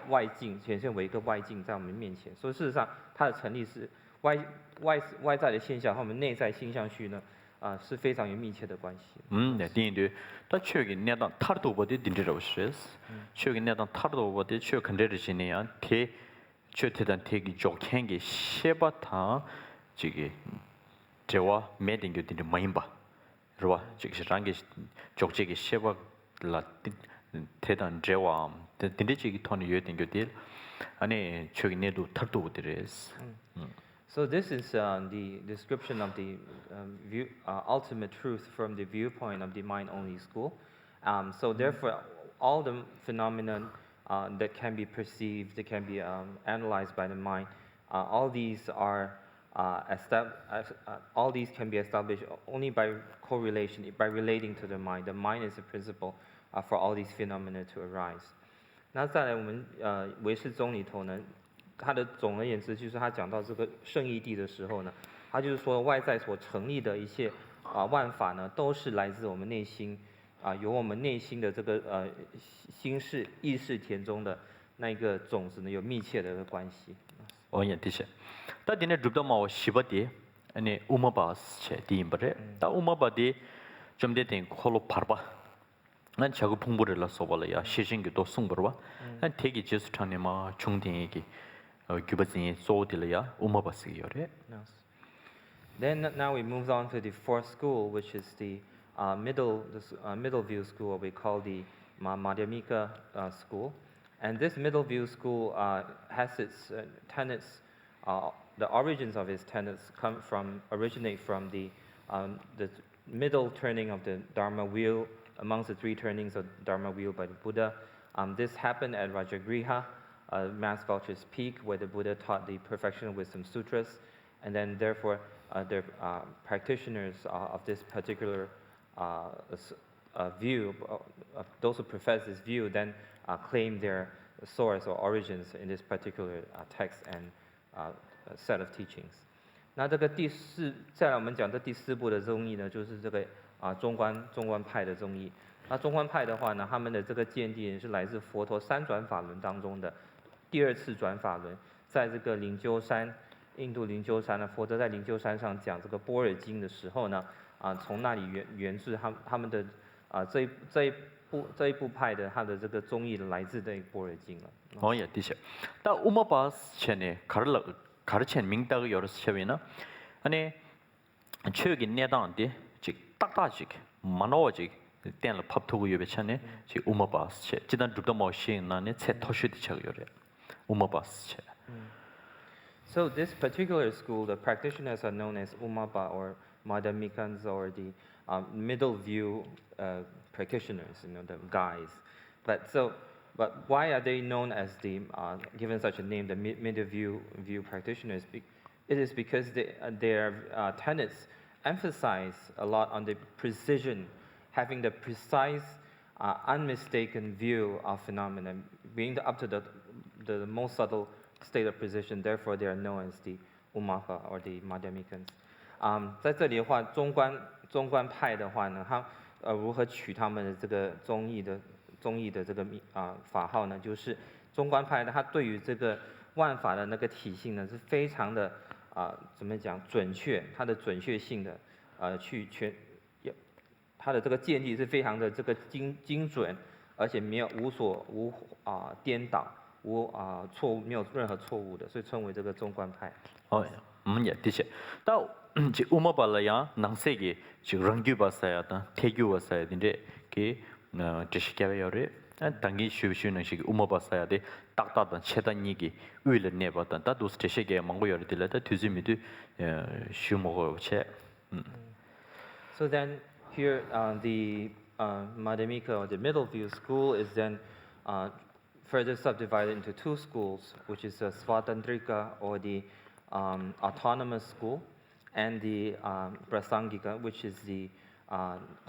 外境，显现为一个外境在我们面前。所以事实上，它的成立是外在的现象和我们内在心象序呢，是非常有密切的关系。 네, 딘데 다 최기 내다 타르도 버디 딘데로 스트레스 최기 내다 타르도 버디 최 컨데르시니야 테 최테단 테기 조켄게 셰바타 지기 제와 메딩게 딘데 마임바 로와 지기 랑게 족제기 셰바 라 테단 제와 딘데 지기 토니 요딩게 딜 아니 최기 내도 타르도 버디레스 So this is the description of the ultimate truth from the viewpoint of the mind-only school. So therefore, all the phenomena that can be perceived, that can be analyzed by the mind, all these are all these can be established only by correlation, by relating to the mind. The mind is the principle for all these phenomena to arise. 那再来，我们唯识宗里头呢，它的总而言之就是他讲到这个圣义谛的时候呢，他就是说外在所成立的一切万法呢，都是来自我们内心由我们内心的这个心识意识田中的那个种子呢有密切的一个关系。예, 디세. 다 디네 줍다마오 시바디 아니 우마바스 체 디임바레. 다 우마바디 좀 데된 콜로 파르바. 난 자고 풍부를라 소발이야. 시신기도 숭버바. 난 대기 제수탄이마 중딩이기 규바진이 소딜이야. 우마바스기요레. Then now we move on to the fourth school, which is the middle view school, what we call the Madhyamika school. And this middle view school has its tenets. The origins of its tenets originate from the middle turning of the Dharma wheel amongst the three turnings of Dharma wheel by the Buddha. This happened at Rajagriha, Mass Vulture's Peak, where the Buddha taught the Perfection of Wisdom Sutras, and then therefore the practitioners of this particular view, those who profess this view, then claim their source or origins in this particular text and set of teachings. 那这个再来我们讲这第四部的宗义呢，就是这个中观派的宗义。那中观派的话呢，他们的这个见地是来自佛陀三转法轮当中的第二次转法轮，在这个灵鹫山，印度灵鹫山呢，佛陀在灵鹫山上讲这个般若经的时候呢，从那里源自他们的这一部派的它的这个宗义来自这个般若经了。예, 디세. 다 우마바스 체네 가르친 민다가 여러 쉐비나 아니 최기 내다한테 즉 딱딱직 만어직 땐을 밥토고 요베차네 지 우마바스 체 지단 줍다 머신나네 체 토슈디 차요레 우마바스 체. So this particular school, the practitioners are known as Umapa or Madhyamikans or the middle view practitioners, the guys. But why are they known as the given such a name, the middle view practitioners? It is because their tenets emphasize a lot on the precision, having the precise, unmistaken view of phenomena, being up to the most subtle state of precision. Therefore, they are known as the Umapa or the Madhyamikans. 在这里的话，中观派的话呢，他如何取他们的这个宗义的这个法号呢？就是中观派的，他对于这个万法的那个体性呢，是非常的怎么讲准确，它的准确性的它的这个见地是非常的这个精准，而且没有无颠倒，错误，没有任何错误的，所以称为这个中观派。예, 디세. 다 지 우마발라야 낭세기 지 랑규바사야다 태규바사야 딘데 게 지시켜요레 당기 쉬우쉬는 시 우마바사야데 딱딱한 체단이기 의를 내봤다 다도 스테시게 망고여를 들렸다 뒤즈미도 쉬모고체. So then here the Madhyamika or the middle view school is then further subdivided into two schools, which is the Svatantrika or the autonomous school, and the Prasangika, which is the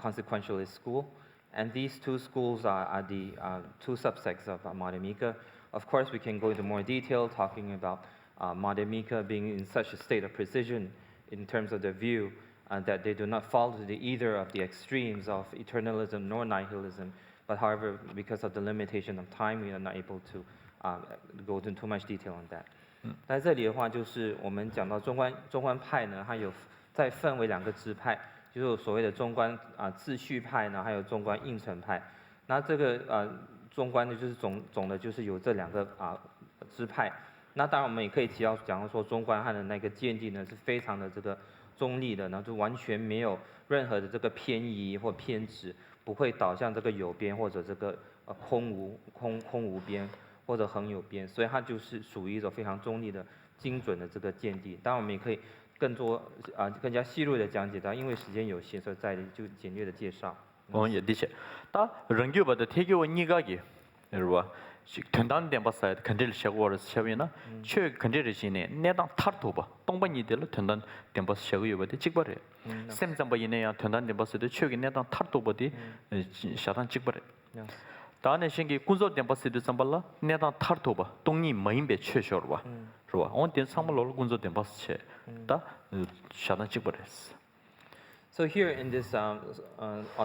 consequentialist school. And these two schools are the two subsects of Madhyamika. Of course, we can go into more detail, talking about Madhyamika being in such a state of precision in terms of their view that they do not fall to either of the extremes of eternalism nor nihilism. But however, because of the limitation of time, we are not able to go into too much detail on that. 在这里的话，就是我们讲到中观派呢，它有再分为2个支派，就是所谓的中观秩序派呢，还有中观应成派。那这个中观呢，就是总的就是有这2个支派。那当然我们也可以讲到说，中观它的那个见地呢是非常的这个中立的，然后就完全没有任何的这个偏移或偏执，不会导向这个有边或者这个空无边或者恒有边，所以它就是属于一种非常中立的精准的这个见地。当然我们也可以更加细入的讲解到，因为时间有限，所以在就简略的介绍。예, 디체. 다 런규바다 태교와 니가기. 여러분. 된단 덴바사이드 컨트롤 샤고르 샤위나 최 컨트롤 시네 내당 타르토바 동반이들 된단 덴바스 샤고요바데 찍버래 샘잠바이네야 된단 덴바스데 최기 내당 타르토바디 샤단 찍버래 다네 신기 군조 덴바스데 잠발라 내당 타르토바 동니 마인베 최셔르바 그러와 온된 상물로 군조 덴바스 체다 샤단 찍버레스. So here in this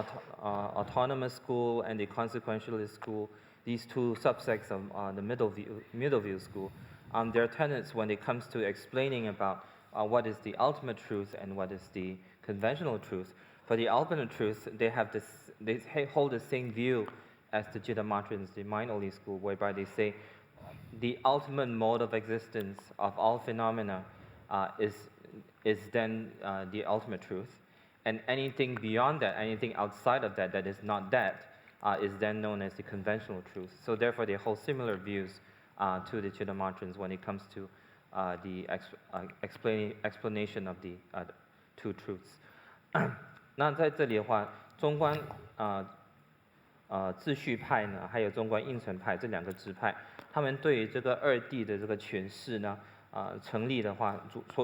autonomous school and the consequentialist school, these 2 subsects of the middle view school, their tenets when it comes to explaining about what is the ultimate truth and what is the conventional truth. For the ultimate truth, they hold the same view as the Chitamatrins, the mind-only school, whereby they say the ultimate mode of existence of all phenomena is then the ultimate truth. And anything beyond that, anything outside of that that is not that, is then known as the conventional truth. So therefore, they hold similar views to the Chitamatrins when it comes to the explanation of the 2 truths. 那在这里的话，中观秩序派呢，还有中观应成派这2个支派，他们对于这个2谛的这个诠释呢，成立的话，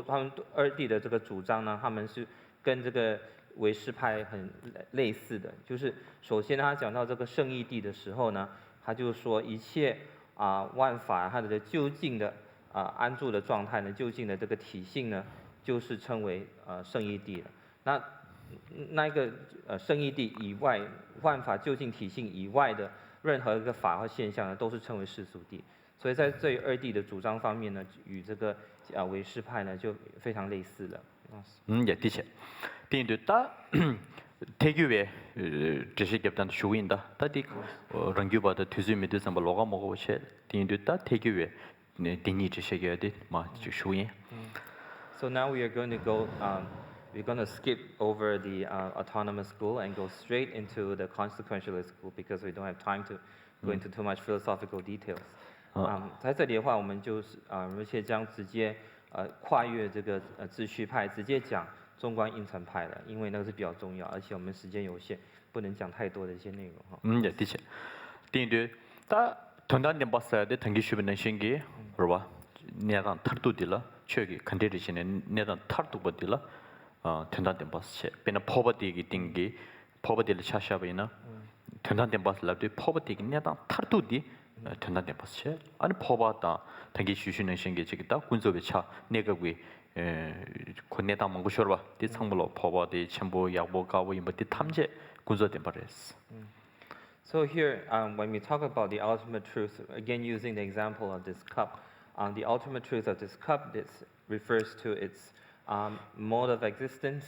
他们2谛的这个主张呢，他们是跟这个唯识派很类似的，就是首先他讲到这个圣义谛的时候呢，他就说一切万法它的究竟的安住的状态呢，究竟的这个体性呢，就是称为圣义谛了。那一个圣义谛以外，万法究竟体性以外的任何一个法和现象呢，都是称为世俗谛。所以在这2谛的主张方面呢，与这个唯识派呢就非常类似了。예, 디체. 딘도다 태교에 지식ገብ단 쇼인다. 다디 런규바다 투즈미드 삼바 로가 먹어보셔. 딘도다 태교에 디니 지식해야 돼. 마 쇼인. So now we are going to go we're going to skip over the autonomous school and go straight into the consequentialist school because we don't have time to go into too much philosophical details. 在这里的话，我们就是而且将直接跨越这个秩序派，直接讲中观应成派了，因为那个是比较重要，而且我们时间有限，不能讲太多的一些内容哈。예, 디체. 딘도 다 돈단된 봤어야 돼. 당기 주변에 신기. 그러봐. 내가 탈도딜라. 최기 컨디션에 내가 탈도버딜라. 돈단된 봤어. 배는 포버디기 띵기. 포버디를 차샤베나. 돈단된 봤을라도 포버디기 내가 탈도디. 돈단된 봤어. 아니 포바다. 당기 주시는 신기 지기다. 군소배 차 내가 위 군내다 먹고 쉬어봐. 디 상물로 포바디 첨부 약보 가고 이뭐디 탐제 군소된 버렸어. So here, when we talk about the ultimate truth, again using the example of this cup, the ultimate truth of this cup refers to its mode of existence,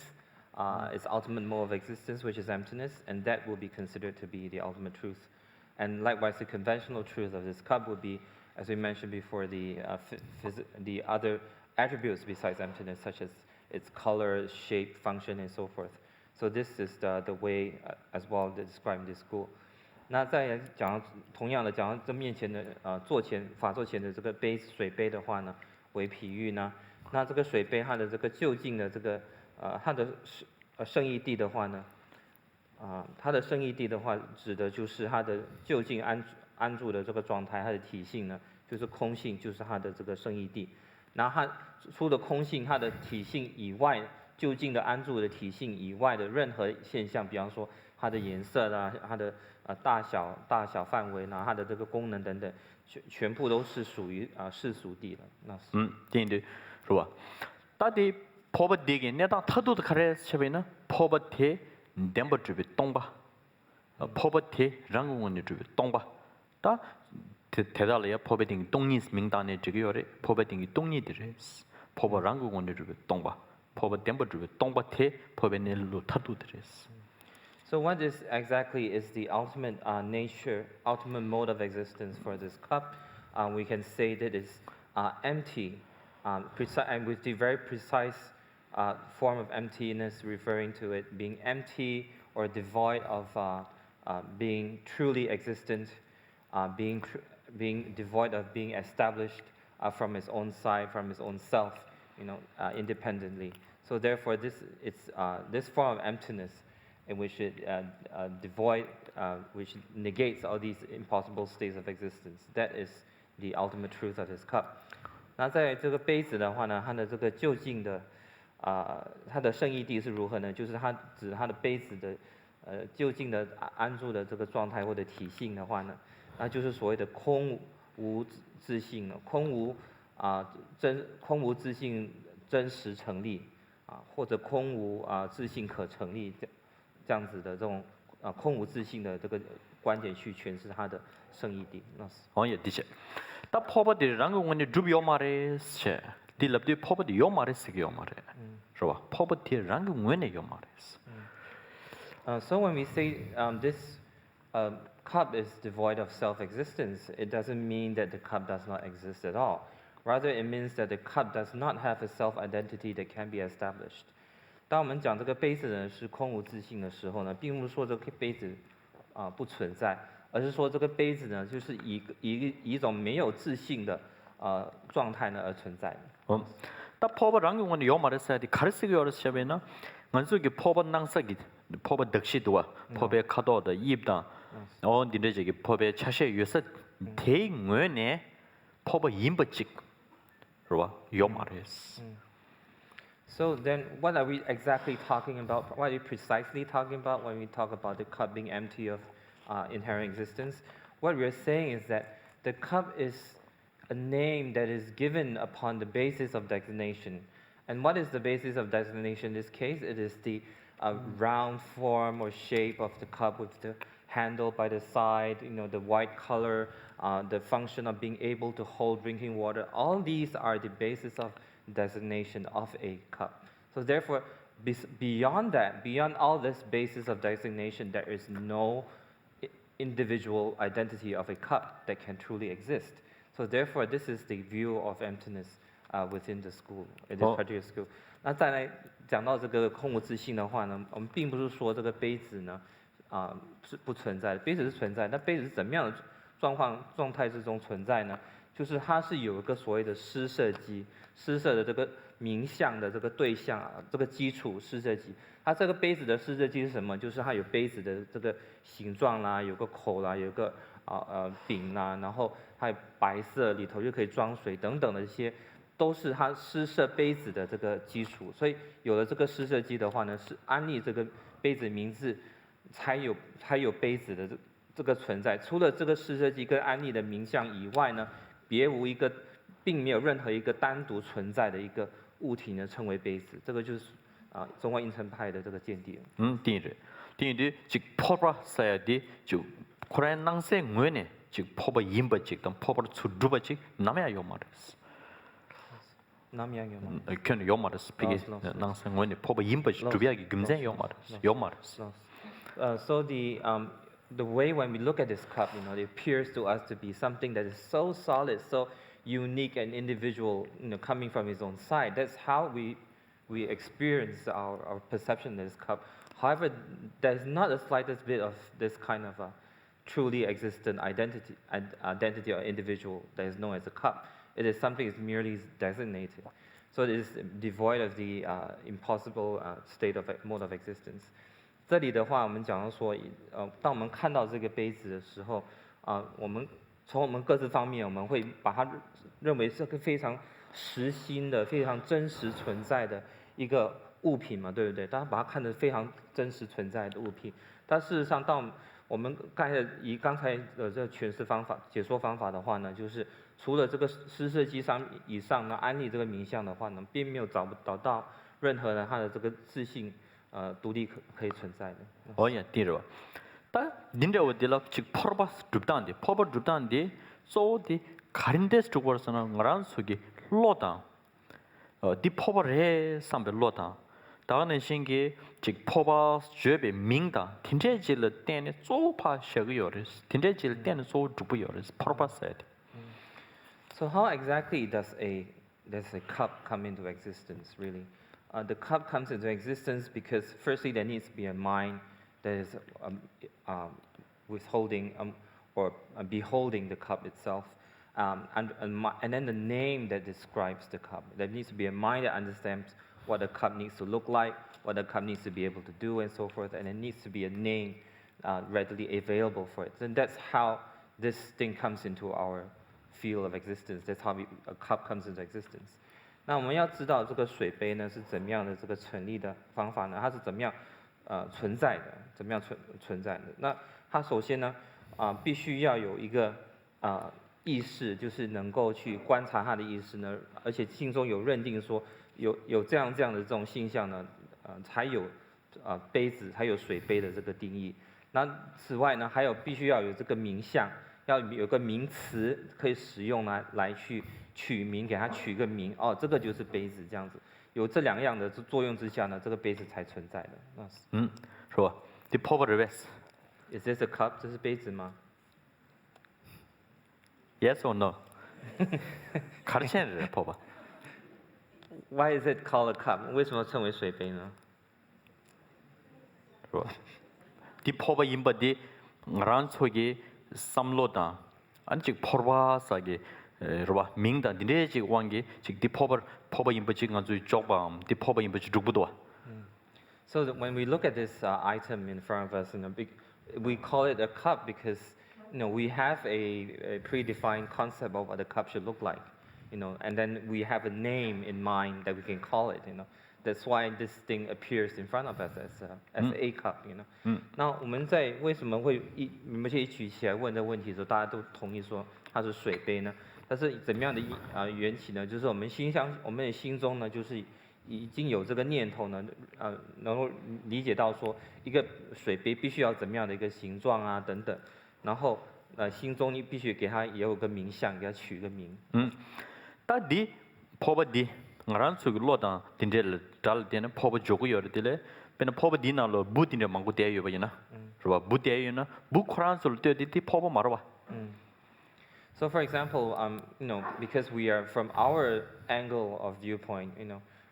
its ultimate mode of existence, which is emptiness, and that will be considered to be the ultimate truth. And likewise, the conventional truth of this cup would be, as we mentioned before, the other attributes besides emptiness, such as its color, shape, function, and so forth. So this is the way as well described in this school. 那再讲同样的讲这面前的法座前的这个水杯的话呢，为譬喻呢，那这个水杯它的这个就近的这个它的圣义谛的话呢，它的圣义谛的话指的就是它的就近安住的这个状态，它的体性呢就是空性，就是它的这个圣义谛。然后它除了空性，它的体性以外，就近的安住的体性以外的任何现象，比方说它的颜色啦，它的大小范围，然后它的这个功能等等，全部都是属于世俗谛的。那是。对的，是吧？到底poverty 게 내가 타도도 가래 셔베나 poverty 덴버 주비 똥바 poverty 랑군이 주비 똥바 다 대달이야 포베딩 동니 명단에 저기요래 포베딩이 동니들레스 포버 랑국원들 동바 포버 덴버들 동바테 포베넬로 타두들레스. So what is exactly is the ultimate nature, ultimate mode of existence for this cup? We can say that it's empty, and with the very precise form of emptiness, referring to it being empty or devoid of being truly existent, being devoid of being established from its own side, from its own self, independently. So therefore, this form of emptiness, in which it devoid, which negates all these impossible states of existence. That is the ultimate truth of this cup. 那在这个杯子的话呢，它的这个究竟的它的圣义地是如何呢？就是它指它的杯子的究竟的安住的这个状态或者体性的话呢，那就是所谓的空无自性了，空无自性真实成立或者空无自性可成立。这样子的这种空无自性的这个观点去诠释它的圣义地。예, 디체. 다 포버디 랑국원이 주비오 마레스. 딜럽디 포버디 요 마레스 요 마레. 좋아. 포버디 랑국원이 요 마레스. So when we say this cup is devoid of self-existence, it doesn't mean that the cup does not exist at all. Rather, it means that the cup does not have a self-identity that can be established. 当我们讲这个杯子呢是空无自性的时候呢，并不是说这个杯子不存在，而是说这个杯子呢就是以一种没有自性的状态呢而存在的。딱 포버 랑국원이 요 마레스야 디 가르스기 어르시베나 만수기 포버 낭사기 포버 덕시도와 포베 카도의 입다 어디네 저기 포베 차셰 유서 대응원에 포버 임버직 그러와 요 마레스. So then, what are we exactly talking about? What are we precisely talking about when we talk about the cup being empty of inherent existence? What we are saying is that the cup is a name that is given upon the basis of designation. And what is the basis of designation in this case? It is the round form or shape of the cup with the handle by the side, the white color, the function of being able to hold drinking water. All these are the basis of designation of a cup. So therefore, beyond that, beyond all this basis of designation, there is no individual identity of a cup that can truly exist. So therefore, this is the view of emptiness within the school, in this particular school. 那再来讲到这个空无自性的话呢，我们并不是说这个杯子呢是不存在的，杯子是存在，那杯子是怎么样的状态之中存在呢？就是它是有一个所谓的施设机，施设的这个名相的这个对象这个基础施设机。它这个杯子的施设机是什么？就是它有杯子的这个形状啦，有个口啦，有个柄啦，然后还有白色，里头就可以装水等等的一些，都是它施设杯子的这个基础。所以有了这个施设机的话呢，是安立这个杯子名字，才有杯子的这个存在。除了这个施设机跟安立的名相以外呢，别无一个，并没有任何一个单独存在的一个物体呢称为杯子。这个就是中国应成派的这个见地。第즉 포버 사야디 즉 코란 낭세 응외네 즉 포버 임버직 등 포버 추르버직 남야 요 말스. 남야 요 말. 그는 요 말스 비게 낭세 응외네 포버 임버직 주비하기 금세 요 말스. 요 말스. So the way when we look at this cup, it appears to us to be something that is so solid, so unique and individual, coming from his own side. That's how we experience our perception of this cup. However, there's not the slightest bit of this kind of truly existent identity or individual that is known as a cup. It is something that's merely designated. So it is devoid of the impossible state of mode of existence. 这里的话，我们讲到说，当我们看到这个杯子的时候，我们从我们各自方面，我们会把它认为是个非常实心的、非常真实存在的一个物品嘛，对不对？大家把它看得非常真实存在的物品，但事实上，当我们以刚才的这个诠释方法、解说方法的话呢，就是除了这个施设机以上呢，安立这个名相的话呢，并没有找到任何的它的这个自性。独立可以存在的。예, 뒤로. 딱 닌데 어디라 즉 포버스 줍단디. 포버 줍단디 so the 가린데스 쪽으로서는 ngaran 속이 로다 di poba re sambe lota da ne shingi jik poba jebe mingda tinde jil ten so pa sheg yores tinde jil ten so dubu yores proper said. So how exactly does a cup come into existence, really? The cup comes into existence because firstly there needs to be a mind that is withholding or beholding the cup itself. And then the name that describes the cup. There needs to be a mind that understands what the cup needs to look like, what the cup needs to be able to do, and so forth. And it needs to be a name readily available for it. And that's how this thing comes into our field of existence. That's how a cup comes into existence. 那我们要知道这个水杯呢是怎么样的这个成立的方法呢？它是怎么样存在的？怎么样存在的？那它首先呢必须要有一个意识，就是能够去观察它的意识呢，而且心中有认定说有这样的这种现象呢，才有杯子，才有水杯的这个定义。那此外呢，还有必须要有这个名相，要有个名词可以使用来去取名，给它取个名，哦，这个就是杯子这样子。有这两样的作用之下呢，这个杯子才存在的。是吧 ？The power reverse. Is this a cup？ 这是杯子吗？ Yes or no? 가르치는 봐봐. Why is it called a cup？ 为什么称为水杯呢？是吧？디 포바 임바디 ran 속에 삼로다 안직 포바사게 로바 민다 니네지 왕게 직 디 포바 임바지 간주 쪽밤 디 포바 임바지 죽부도. So that when we look at this item in front of us, we call it a cup because we have a predefined concept of what the cup should look like, and then we have a name in mind that we can call it, That's why this thing appears in front of us as a cup, 那我们在为什么会一举起来问这个问题的时候，大家都同意说它是水杯呢？但是怎么样的缘起呢？就是我们的心中呢，就是已经有这个念头呢，能够理解到说一个水杯必须要怎么样的一个形状啊等等，然后心中你必须给它也有个名相，给它取一个名。但디 포바 디 ngaran su loda tindel dal den poba jogu yordile pen poba dinalo budine mangu de yoba yina roba budde yina bu quran sul te di poba marwa. So for example, because we are from our angle of viewpoint,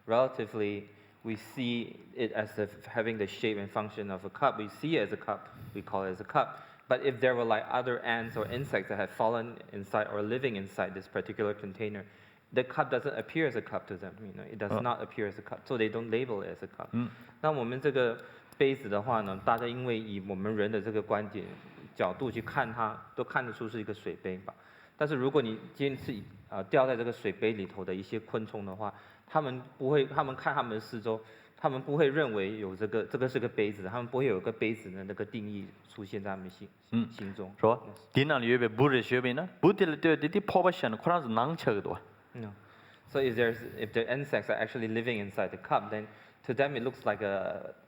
relatively we see it as having the shape and function of a cup. We see it as a cup, we call it as a cup. But if there were like other ants or insects that had fallen inside or living inside this particular container, the cup doesn't appear as a cup to them, it does not appear as a cup, so they don't label it as a cup. 那我们这个杯子的话呢，大家因为以我们人的这个观点角度去看它，都看得出是一个水杯吧。但是如果你今天是掉在这个水杯里头的一些昆虫的话，他们看他们的四周，他们不会认为有这个是个杯子，他们不会有个杯子的那个定义出现在他们心中。是吧？디날 예배 물에 쉬어비나 부딜 때디 포바시는 코란스 낭쳐도. No. So if the insects are actually living inside the cup, then to them it looks like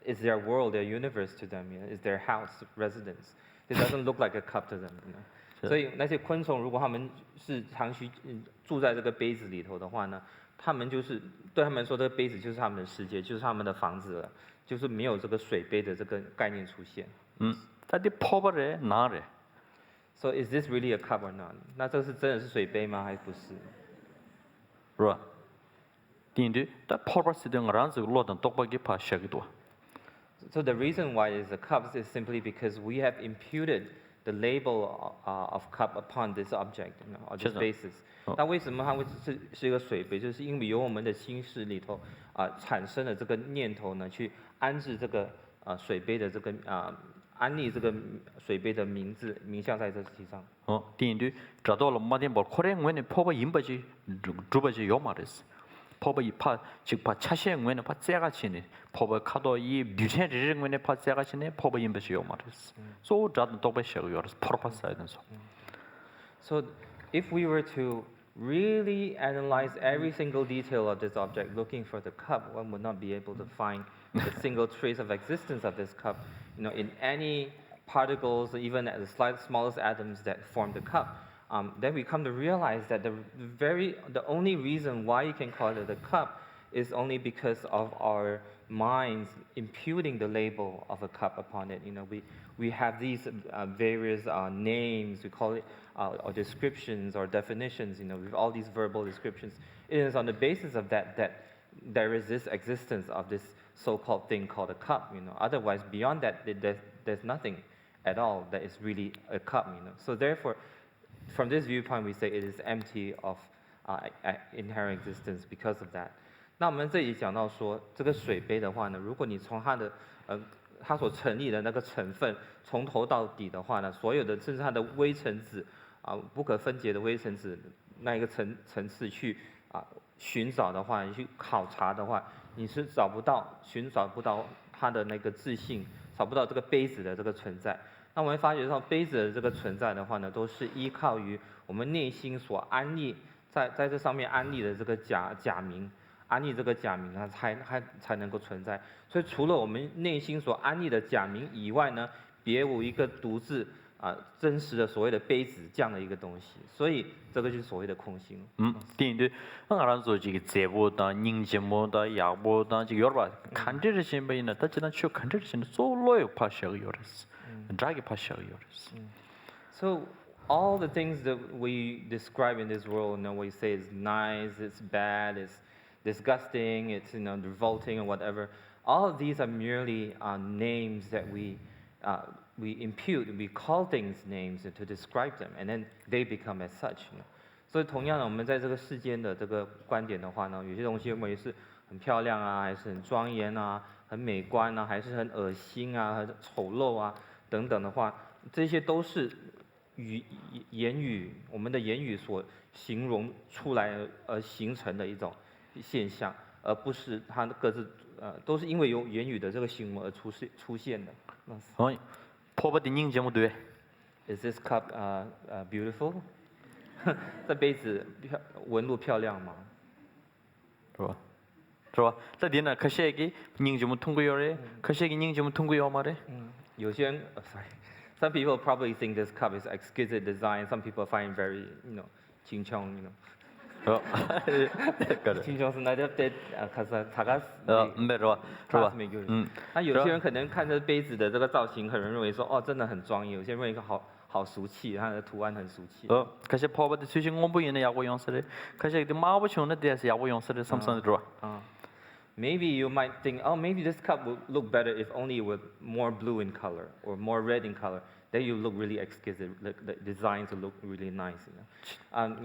is their world, their universe to them, is their house, residence. It doesn't look like a cup to them. 所以那些昆虫，如果他们是长期住在这个杯子里头的话呢，他们就是对他们说，这个杯子就是他们的世界，就是他们的房子了，就是没有这个水杯的这个概念出现。但디 포바래 나래. So is this really a cup or not? 那这是真的是水杯吗？还不是？是吧？딘디 다 포바스든 ngaran su lodan 똑바기 파 셔기도. So the reason why it's a cup is simply because we have imputed the label of cup upon this object, or this basis. 那为什么它会是一个水杯？就是因为由我们的心识里头产生了这个念头呢，去安置这个水杯的这个安立这个水杯的名相在这其上。딘디 자도로 마딘 볼 코랭 웬에 포바 임바지 주바지 요 말했어. 포바 이파 즉파 차시행 웬에 파 째가치네. 포바 카도 이 뮤첸 리링 웬에 파 째가치네. 포바 임바지 요 말했어. 소 자도 똑바셔 요르스 프로파사이던소. So if we were to really analyze every single detail of this object looking for the cup, one would not be able to find a single trace of existence of this cup, in any particles, even at the smallest atoms that form the cup. then we come to realize that the only reason why you can call it a cup is only because of our minds imputing the label of a cup upon it. We have these various names, we call it, or descriptions or definitions, with all these verbal descriptions. It is on the basis of that there is this existence of this so-called thing called a cup. Otherwise, beyond that, there's nothing at all that is really a cup. So therefore, from this viewpoint, we say it is empty of inherent existence because of that. 那我们这里讲到说，这个水杯的话呢，如果你从它所成立的那个成分从头到底的话呢，所有的甚至它的微尘子不可分解的微尘子那一个层次去寻找的话，你去考察的话，你是寻找不到它的那个自性，找不到这个杯子的这个存在。那我们发觉到杯子的这个存在的话呢，都是依靠于我们内心所安立在这上面安立的这个假名。安立这个假名，它才能够存在。所以除了我们内心所安立的假名以外呢，别无一个独自真实的所谓的杯子这样的一个东西。所以这个就是所谓的空性。근데 알아서 지금 제보다 닝제모다 야보다 지금 여러 번 간절하신 분이나 따지나 추 간절하신 솔로의 파셔요레스. 드라기 파셔요레스. So all the things that we describe in this world, we say is nice, it's bad, it's disgusting, it's revolting or whatever. All of these are merely names that we impute, we call things names to describe them, and then they become as such. 所以同样的，我们在这个世间的这个观点的话呢，有些东西认为是很漂亮啊，还是很庄严啊，很美观啊，还是很恶心啊，很丑陋啊等等的话，这些都是我们的言语所形容出来而形成的一种现象，而不是它各自都是因为有言语的这个形容而出现的。포버디 닝제모 돼. Is this cup beautiful? 这杯子纹路漂亮吗？좋아. 这里呢，可是一닝제모 통고요래. 可是一닝제모 통고요 말에. 有些人some people probably think this cup is exquisite design. Some people find very 칭청. 칭청是那叫对가서 다가스. 没좋아. 那有些人可能看这杯子的这个造型，可能认为说哦，真的很庄严；有些人认为好俗气，它的图案很俗气。그래서 포버디 수신 공부에는 야구 용서를. 그래서 그 마법촌에 대해서 야구 용서를 삼선 들어. Maybe you might think, oh, maybe this cup would look better if only it were more blue in color or more red in color. Then you look really exquisite, the designs will look really nice.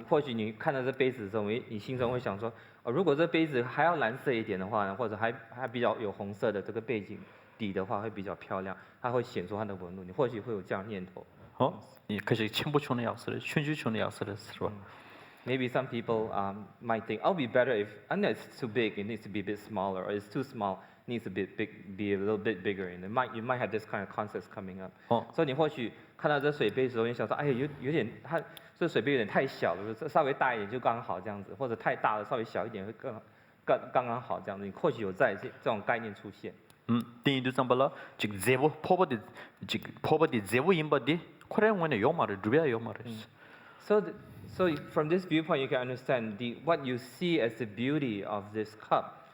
或许你看到这杯子的时候，你心中会想说，如果这杯子还要蓝色一点的话呢，或者还比较有红色的这个背景底的话，会比较漂亮，它会显出它的纹路。你或许会有这样念头。그래서 첨부촌의 약설을, 춘주촌의 약설을 쓰러. Maybe some people might think, "I'll be better if it's too big. It needs to be a bit smaller, or it's too small, needs to be a little bit bigger." And you might have this kind of concepts coming up. 所以你或许看到这水杯的时候，你想说，哎呀，有点这水杯有点太小了，稍微大一点就刚好这样子，或者太大了，稍微小一点会刚刚好这样子。你或许有这种概念出现。띵이도 sambal라 즉 제보 포버디 제보 임바디 코레원의 요 말을 두비야 요 말을. So from this viewpoint, you can understand what you see as the beauty of this cup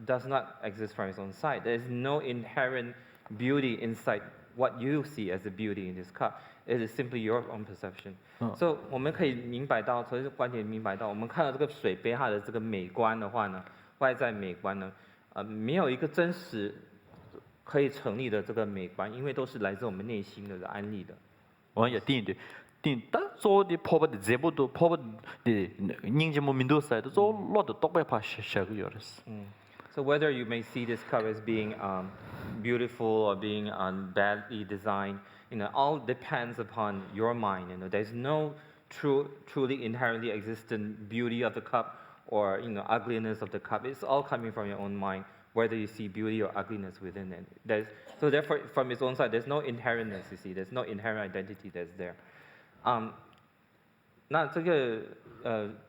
does not exist from its own side. There is no inherent beauty inside what you see as the beauty in this cup. It is simply your own perception. So 我们可以明白到，从这个观点明白到，我们看到这个水杯它的这个美观的话呢，外在美观呢，没有一个真实可以成立的这个美观，因为都是来自我们内心的安立的。야 띵다 소디 포버디 제보도 포버디 닝제모 민도사이도 소 로도 똑바이 파셔요레스. So whether you may see this cup as being beautiful or being badly designed, all depends upon your mind. There's no truly inherently existent beauty of the cup or ugliness of the cup. It's all coming from your own mind, whether you see beauty or ugliness within it. So therefore, from its own side, there's no inherentness. You see, there's no inherent identity that's there. 那这个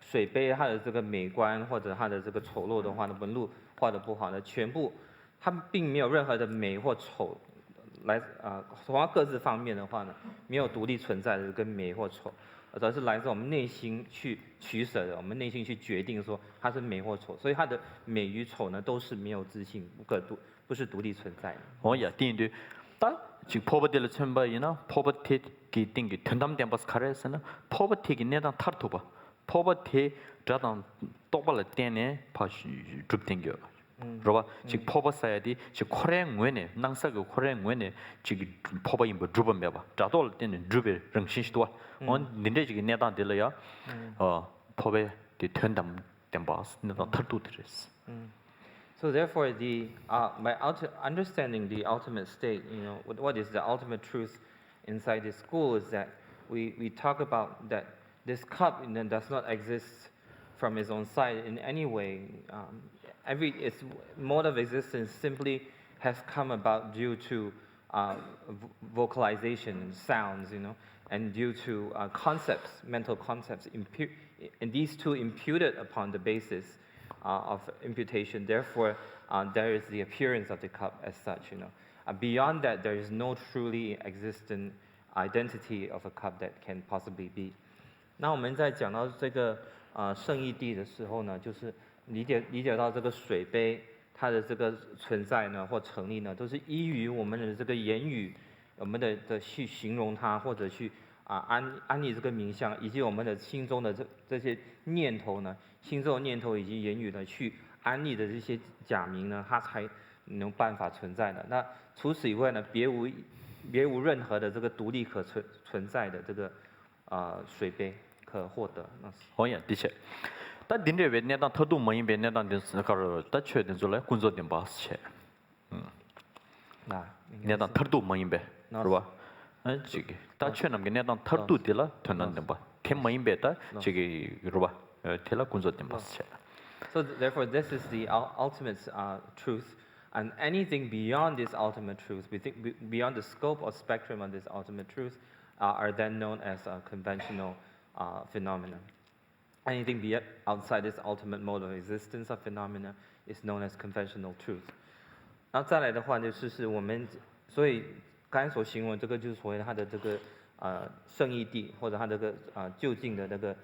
水杯它的这个美观或者它的这个丑陋的话呢，纹路画的不好呢，全部它并没有任何的美或丑来从它各自方面的话呢，没有独立存在的这个美或丑。主要是来自我们内心去取舍的，我们内心去决定说它是美或丑，所以它的美与丑呢都是没有自性，不是独立存在的。 어야 띵디 딱 지금 포버티를 첨바이나 포버티 기띵기 된담된 버스 카레스나 포버티기 내단 타르토바 포버티 자단 똑발을 떼네 파시 줍땡겨 로바 지금 포버사야디 지금 코랭 외네 낭사고 코랭 외네 지금 포버인 뭐 줍은 매바 자돌 때는 줍을 릉신시도 원 닌데지기 내단 들려야 포베 디 된담 된 버스 내단 타르토 드레스. So therefore, by understanding the ultimate state, what is the ultimate truth inside this school is that we talk about that this cup does not exist from its own side in any way. Its mode of existence simply has come about due to vocalization, sounds, and due to concepts, mental concepts, and these two imputed upon the basis of imputation. Therefore, there is the appearance of the cup as such. Beyond that, there is no truly existent identity of a cup that can possibly be. 那我们在讲到这个圣义地的时候呢，就是理解到这个水杯它的这个存在呢或成立呢，都是依于我们的这个言语，我们的去形容它，或者去安立这个名相，以及我们的心中的这些念头呢，心中的念头以及言语呢，去安立的这些假名呢，它才能办法存在的。那除此以外呢，别无任何的这个独立可存在的这个水杯可获得。어야 디체. 다 딘데 왜 내단 터도 뭐인 배 내단 된스 가로 다 쳐야 된 줄래 군조 된 바스체. 내단 터도 뭐인 배. 그러봐. 지기 다 쳐는 게 내단 터도 되라 되는 데 봐. 걔 뭐인 배다 지기 그러봐. 되라 군조 된 바스체. So therefore, this is the ultimate truth, and anything beyond this ultimate truth, beyond the scope or spectrum of this ultimate truth, are then known as conventional phenomena. Anything outside this ultimate mode of existence of phenomena is known as conventional truth. 然后再来的话就是我们，所以刚才所形容的这个就是所谓它的这个圣义地，或者它这个就近的这个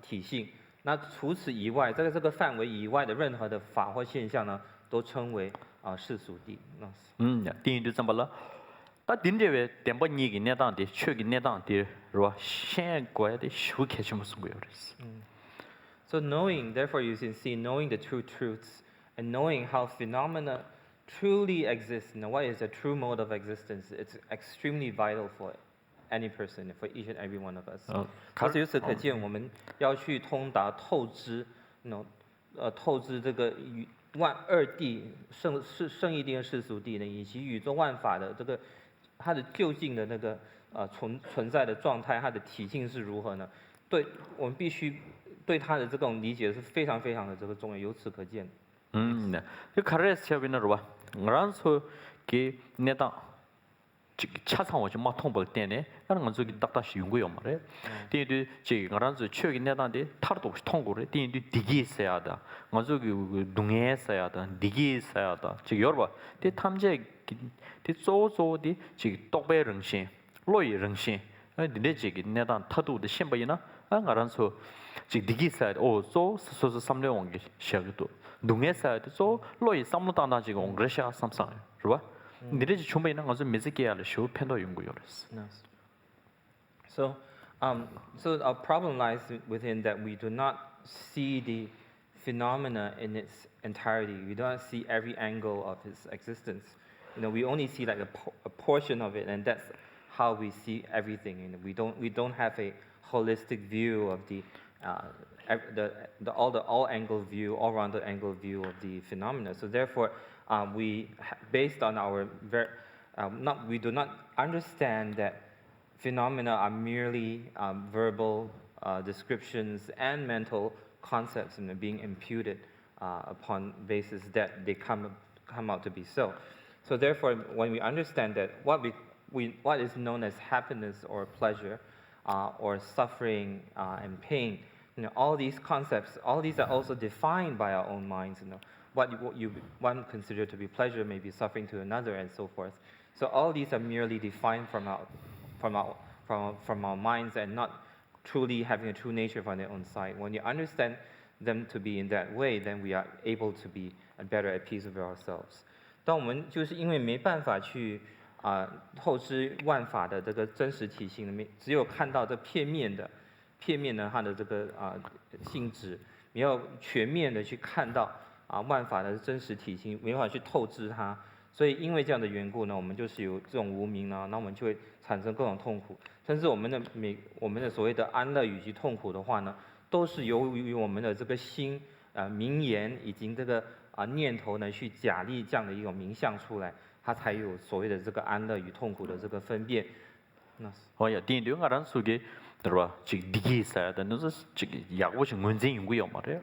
体性。那除此以外，在这个范围以外的任何的法或现象呢，都称为世俗地。딘데 잠발라. 다 딘데 왜 덴버 니기 내단데 최기 내단데 로와 셴 거야데 슈케 좀 무슨 거야 그랬어. So knowing, therefore you can see, knowing the true truths and knowing how phenomena truly exist, what is a true mode of existence, it's extremely vital for any person, for each and every one of us. 由此可见，我们要去通达透知，透知这个二谛圣义地跟世俗地呢，以及宇宙万法的这个它的究竟的那个存在的状态，它的体性是如何呢？对我们必须对它的这种理解是非常非常的这个重要。由此可见，네. 그 카레스 챵비나 로바. 그란소 게 내단 차상 오지 마 통볼 때네 그런 건 저기 딱딱이 연구요 말이야. 뒤에 제 그란소 추억이 내단데 타르도 없이 통고래. 뒤에 디기 있어야 하다. 먼저 그 동해 있어야 하다. 디기 있어야 하다. 즉 여러 봐. 뒤 탐제 뒤 쪼쪼디 즉 똑배 릉신 로이 릉신 근데 지기 내단 타도의 신바이나 그란소 즉 디기 있어야 오소 소소 삼려 온게 시작도 동해 있어야 소 로이 삼로 단다 지금 온 그러셔 삼상. 是吧? 니네지 충분히 가서 메시게야를 쇼 팬도 연구요랬어. So our problem lies within that we do not see the phenomena in its entirety. We do not see every angle of its existence. We only see like a portion of it, and that's how we see everything. We don't have a holistic view of the all-angle view, all-rounded angle view of the phenomena. So therefore, based on our we do not understand that phenomena are merely verbal descriptions and mental concepts and being imputed upon basis that they come out to be so. So therefore, when we understand that what is known as happiness or pleasure or suffering and pain, all these concepts, all these are also defined by our own minds. What one consider to be pleasure may be suffering to another, and so forth. So all these are merely defined from our minds and not truly having a true nature from their own side. When you understand them to be in that way, then we are able to be better at peace with ourselves. 当我们就是因为没办法去透支万法的这个真实体性，只有看到这片面的它的这个性质，没有全面的去看到万法的真实体性，没办法去透支它。所以因为这样的缘故呢，我们就是有这种无明呢，那我们就会产生各种痛苦，甚至我们的所谓的安乐以及痛苦的话呢，都是由于我们的这个心名言以及这个念头呢去假立这样的一种名相出来，它才有所谓的这个安乐与痛苦的这个分辨。딘dio ngaran suge 들어봐. 즉 디기 있어야 되는 즉 야고시 문제 연구요 말이에요.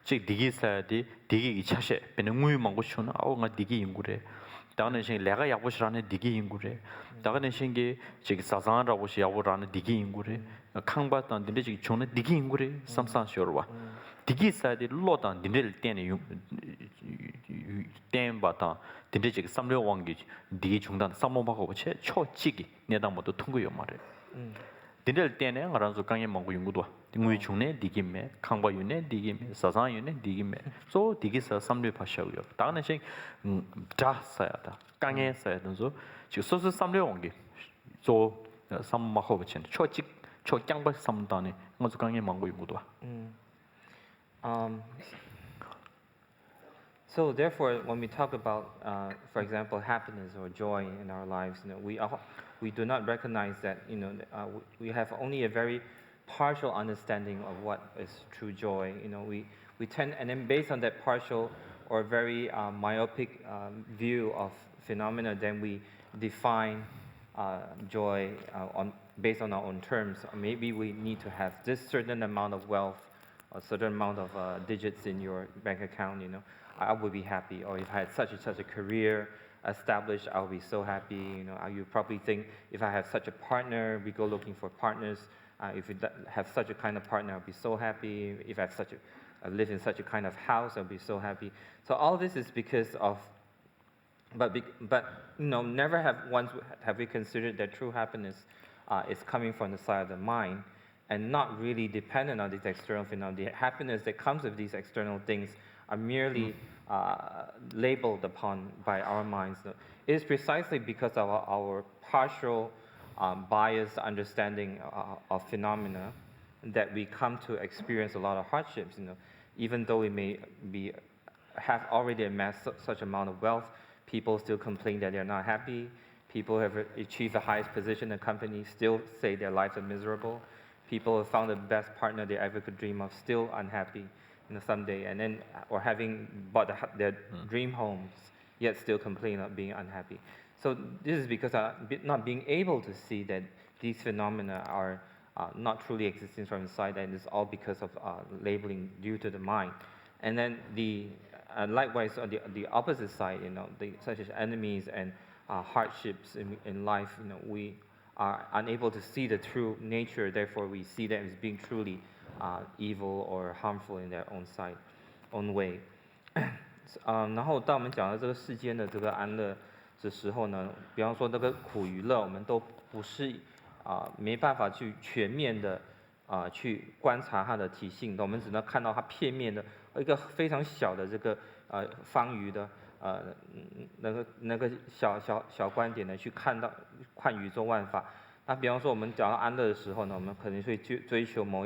즉 디기 있어야 돼. 디기 차셔. 배는 무이 먹고 싶나? 아우가 디기 연구래. 다른 신 내가 야고시라는 디기 연구래. 다른 신게 즉 사상하라고 야고라는 디기 연구래. 강바탄 딘데 즉 존의 디기 연구래. 삼산쇼르와. 디기 있어야 돼. 로단 딘데 때는 땜바타 딘데 즉 삼려 왕기 디기 중단 삼모바고 버체 초찌기 내다 모두 통고요 말이에요. 딘데 때는 알아서 강에 먹고 연구도 ngui chungne digime khangba yune digime sasan yune digime so digisa samle phashayo da na shin da sayada kangye sayada so ji so so samle wongi so sam ma ho chen cho chik cho kyang ba sam da ne ngo kangye mango yudo So therefore, when we talk about, for example, happiness or joy in our lives, we do not recognize that we have only a very partial understanding of what is true joy. We tend, and then based on that partial or very myopic view of phenomena, then we define joy based on our own terms. Maybe we need to have this certain amount of wealth, a certain amount of digits in your bank account. I would be happy. Or if I had such a career established, I would be so happy. You probably think if I have such a partner, we go looking for partners. If you have such a kind of partner, I'll be so happy. If I have live in such a kind of house, I'll be so happy. So all this is because of, but never have we considered that true happiness is coming from the side of the mind, and not really dependent on these external phenomena. The happiness that comes with these external things are merely labeled upon by our minds. It is precisely because of our partial biased understanding of phenomena that we come to experience a lot of hardships. Even though we may have already amassed such amount of wealth, people still complain that they're not happy. People who have achieved the highest position in the company still say their lives are miserable. People who have found the best partner they ever could dream of still unhappy someday, and then or having bought their dream homes yet still complain of being unhappy. So this is because not being able to see that these phenomena are not truly existing from inside, and it's all because of labeling due to the mind. And then likewise on the opposite side, such as enemies and hardships in life, we are unable to see the true nature. Therefore, we see them as being truly evil or harmful in their own way. 然后当我们讲到这个世间的这个安乐的时候呢，比方说这个苦与乐，我们都不是没办法去全面的去观察它的体性的，我们只能看到它片面的一个非常小的这个方隅的那个小观点呢，去看宇宙万法。那比方说我们讲到安乐的时候呢，我们可能会追求某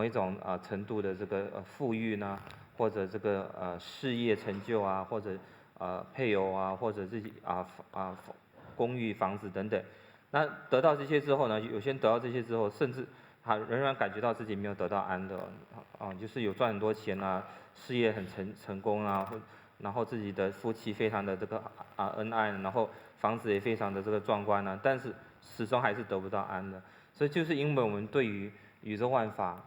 一种程度的这个富裕呢，或者这个事业成就啊，或者配偶啊，或者自己公寓房子等等。那得到这些之后呢，有些人得到这些之后，甚至仍然感觉到自己没有得到安乐就是有赚很多钱啊，事业很成功啊，然后自己的夫妻非常的这个恩爱，然后房子也非常的这个壮观啊，但是始终还是得不到安乐。所以就是因为我们对于宇宙万法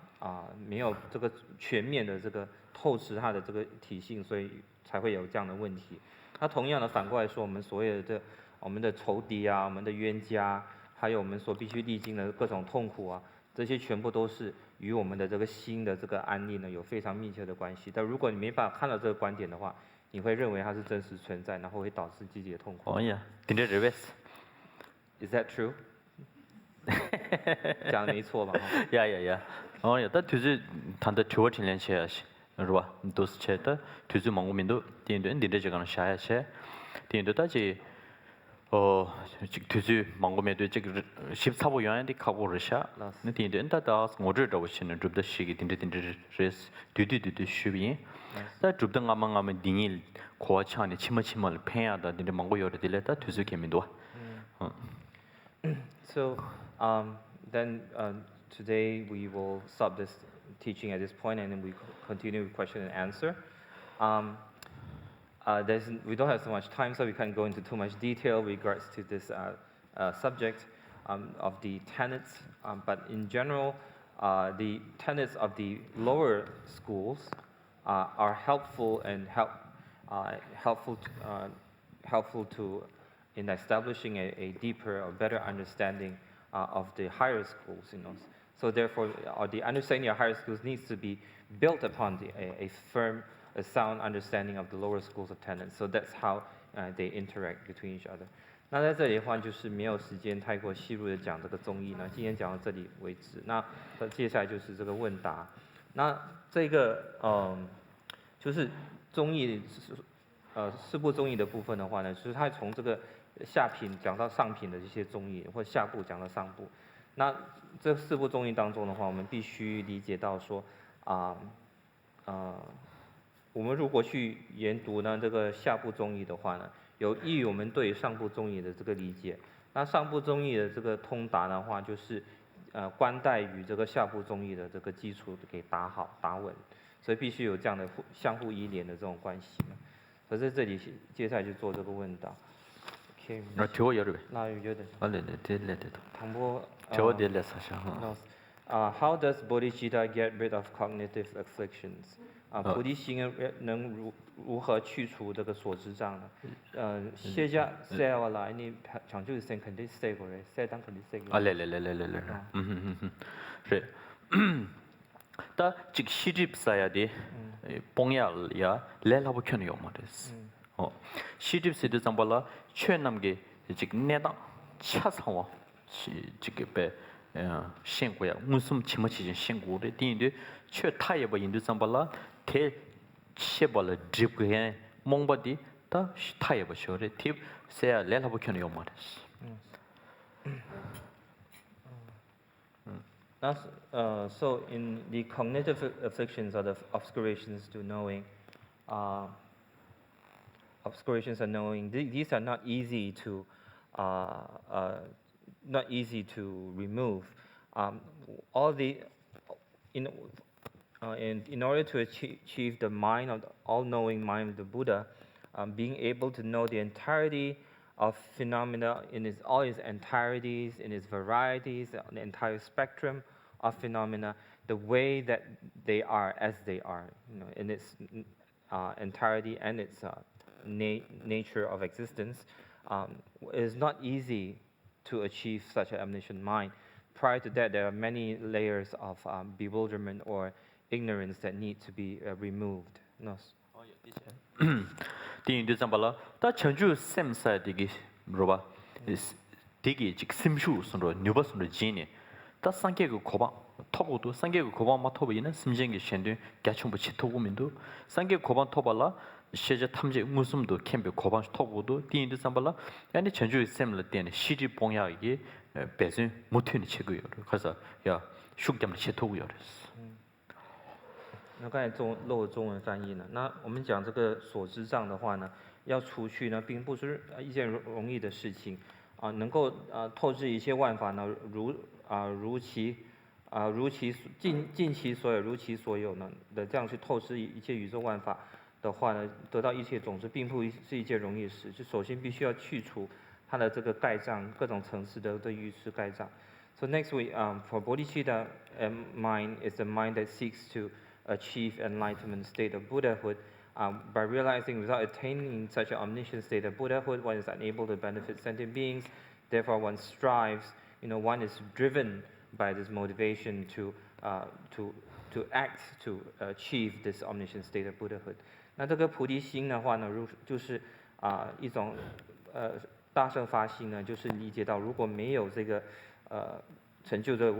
没有这个全面的这个透视它的这个体性，所以才会有这样的问题。那同样的反过来说，我们所谓的我们的仇敌啊，我们的冤家，还有我们所必须历经的各种痛苦啊，这些全部都是与我们的这个心的这个安利呢有非常密切的关系。但如果你没办法看到这个观点的话，你会认为它是真实存在，然后会导致自己的痛苦。哦呀，听着这位。Is that true? 讲的没错吧？哈 야야야. 다 뒤즈 단다 저어 진련 셔야시. 그러봐. 도스 쳇다 뒤즈 망고민도 딘도 인디데 저가는 샤야시. 딘도 다지 뒤즈 망고메도 지 14보 요한디 가고 러샤. 딘도 인다다 모르다 오시는 줍다 시기 딘데 레스 뒤뒤뒤 슈비. 다 줍다 가망가면 딘일 고아차니 치마치마를 패야다 딘데 망고 요르 딜레다 뒤즈 개민도. So then today we will stop this teaching at this point, and then we continue with question and answer. We don't have so much time, so we can't go into too much detail regards to this subject of the tenets. But in general, the tenets of the lower schools are helpful and helpful to in establishing a deeper or better understanding of the higher schools, So therefore, the understanding of higher schools needs to be built upon a firm, a sound understanding of the lower schools of tenets. So that's how they interact between each other. 那在这里的话，就是没有时间太过细入的讲这个宗义呢，今天讲到这里为止。那接下来就是这个问答。那这个就是宗义四部宗义的部分的话呢，就是它从这个下品讲到上品的这些宗义，或下部讲到上部。那这四部宗义当中的话，我们必须理解到说，我们如果去研读呢这个下部宗义的话呢，有益于我们对上部宗义的这个理解。那上部宗义的这个通达的话，就是关带于这个下部宗义的这个基础给打好打稳，所以必须有这样的相互依连的这种关系。所以在这里接下来就做这个问答。나 저어 여르베. 나 요데. 알레네 딜레데. 당보. 저어 딜레 사샤. How does bodhicitta get rid of cognitive afflictions? 菩提心能如何去除这个所知障呢？谢家塞我来，你长久先肯定塞过来，塞当肯定塞过来。알레레레레레레. 그래. 다 즉 시집 사야디 봉야야 렐하고 켜는 요마데스. 시집 세드 잠발라 최남게 즉 내당 차상와 지게베 신고야 무슨 치마치진 신고를 딘데 최타예버 인도 잠발라 대 셰발라 드브게 몽바디 다 타예버 쇼레 팁 세야 렐하고 켜는 요마데스. So in the cognitive afflictions or the obscurations to knowing, these are not easy to remove. In order to achieve the mind of the all-knowing mind of the Buddha, being able to know the entirety of phenomena in all its entireties, in its varieties, the entire spectrum of phenomena, the way that they are as they are, in its entirety and its nature of existence, it is not easy to achieve such an omniscient mind. Prior to that, there are many layers of bewilderment or ignorance that need to be removed. 디인도 잠발라 다 전주 샘사 디기 로바 디기 직 심슈 손로 뉴버스로 지니 다 상계 그 고방 토보도 상계 그 고방 마 토보이는 심정기 셴드 갸충부 치토고민도 상계 고방 토발라 시제 탐제 무슨도 캠베 고방 토보도 디인도 잠발라 아니 전주 샘을 때는 시지 봉야기 배선 못하는 체고요. 그래서 야 슈겸을 치토고요. 那刚才漏了中文翻译呢。那我们讲这个所知障的话呢，要除去呢，并不是一件容易的事情能够透支一切万法呢，尽其所有，如其所有呢的这样去透支一切宇宙万法的话呢，得到一切种子，并不是一件容易的事。就首先必须要去除它的这个盖障，各种层次的愚痴盖障。So next we for bodhicitta mind is the mind that seeks to achieve enlightenment state of Buddhahood. By realizing without attaining such an omniscient state of Buddhahood, one is unable to benefit sentient beings. Therefore, one strives. One is driven by this motivation to act to achieve this omniscient state of Buddhahood. 那这个菩提心的话呢，就是一种大乘发心呢，就是理解到如果没有这个成就这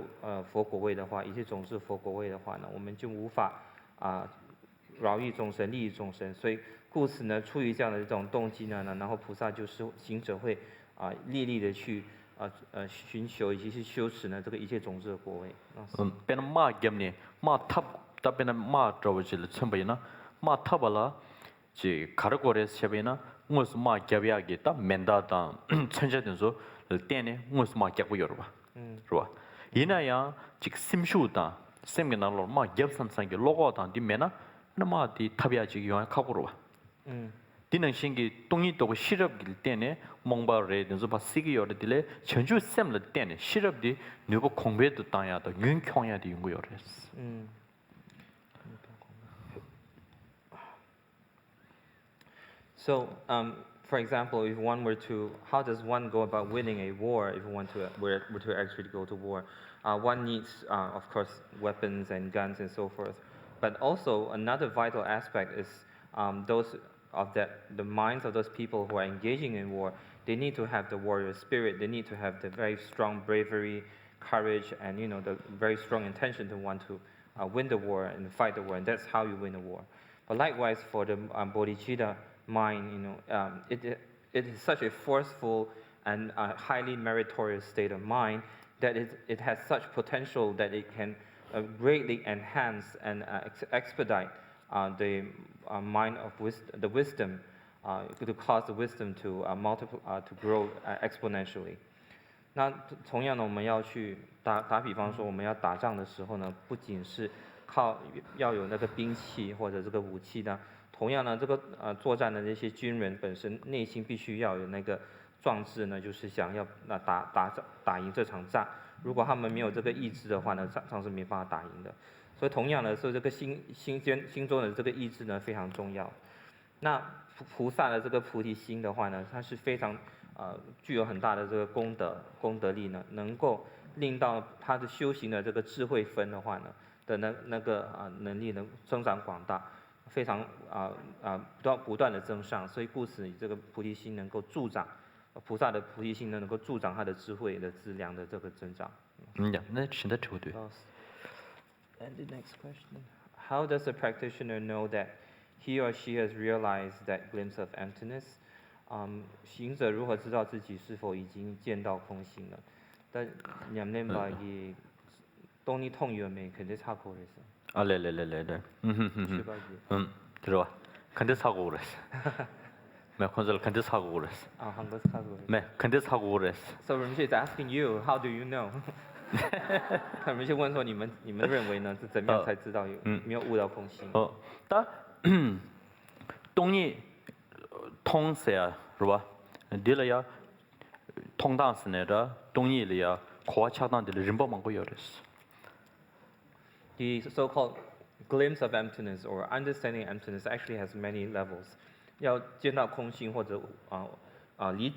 佛果位的话，一切种子佛果位的话呢，我们就无法饶益众生、利益众生。所以故此呢，出于这样的一种动机呢，然后菩萨就是行者会历力的去寻求以及去修持呢这个一切种子的果位。变嘛减呢，嘛탑 다变嘛저버질 첨부이나嘛탑발라 지 가르고레스 셰비나 무슨 마 갸비아기다 멘다다 천재된소 때네 무슨 마 갸고 여러봐. 是吧？이나야 즉 심슈다 세미나로 마 겹산상게 로고다 디메나 나마 디 탑이야지 요한 카고로 봐. 디는 신기 동이 또 시럽길 때네 몽바레 된서 바 시기요르딜레 전주 셈르 때네 시럽디 누구 공부해도 땅야도 윤경야디 연구요레스. So, for example, if one were to, how does one go about winning a war if one were to actually go to war? One needs, of course, weapons and guns and so forth. But also, another vital aspect is the minds of those people who are engaging in war. They need to have the warrior spirit. They need to have the very strong bravery, courage, and the very strong intention to want to win the war and fight the war. And that's how you win a war. But likewise, for the bodhicitta mind, it is such a forceful and highly meritorious state of mind that it has such potential that it can greatly enhance and expedite the mind of the wisdom, to cause the wisdom to multiply, to grow exponentially. 那同样呢，我们要去打比方说，我们要打仗的时候呢，不仅是要有那个兵器或者这个武器呢。同样呢，这个作战的这些军人本身内心必须要有那个壮志呢，就是想要打赢这场仗。如果他们没有这个意志的话呢，仗是没办法打赢的。所以同样的，是这个心中的这个意志呢非常重要。那菩萨的这个菩提心的话呢，它是非常具有很大的这个功德力呢，能够令到他的修行的这个智慧分的话呢的那个能力能增长广大。非常不断的增上，所以故此这个菩提心能够助长菩萨的菩提心呢，能够助长他的智慧的质量的这个增长。那是的，对。And the next question: How does a practitioner know that he or she has realized that glimpse of emptiness? 行者如何知道自己是否已经见到空性了？但냠렘 바기 똥이 통이오면 근데 사고 그랬어. 네. 들어와. 근데 사고 그랬어. 네, 콘솔 근데 사고 그랬어. 한국 사고 그랬어. 네, 근데 사고 그랬어. So Rinpoche is asking you, how do you know? Rinpoche 问说你们认为呢？是怎么样才知道没有悟到空性？다 동이 통세야, 是吧？ 딜이야 통당스네라 동이리야 고아차단들 림보만고 열었어. The so-called glimpse of emptiness or understanding emptiness actually has many levels. 要见到空性或者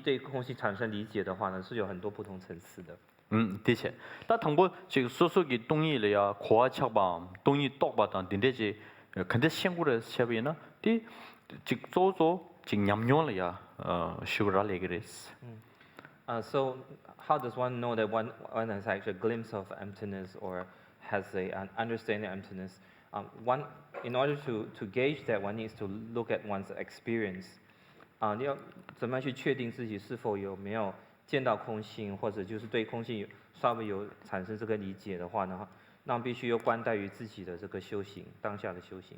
对空性产生理解的话呢，是有很多不同层次的。的确。다 통보 지금 소속이 동이리야 고아차방 동이 똑바단 딘데지 근데 생구를 셔비나 디 직조조 지금 냠뇽리야 슈브랄 얘기랬어. So how does one know that one has actually a glimpse of emptiness or has an understanding of emptiness? In order to gauge that, one needs to look at one's experience. 要怎么样去确定自己是否有没有见到空性，或者就是对空性稍微有产生这个理解的话呢？那必须要关待于自己的这个修行，当下的修行。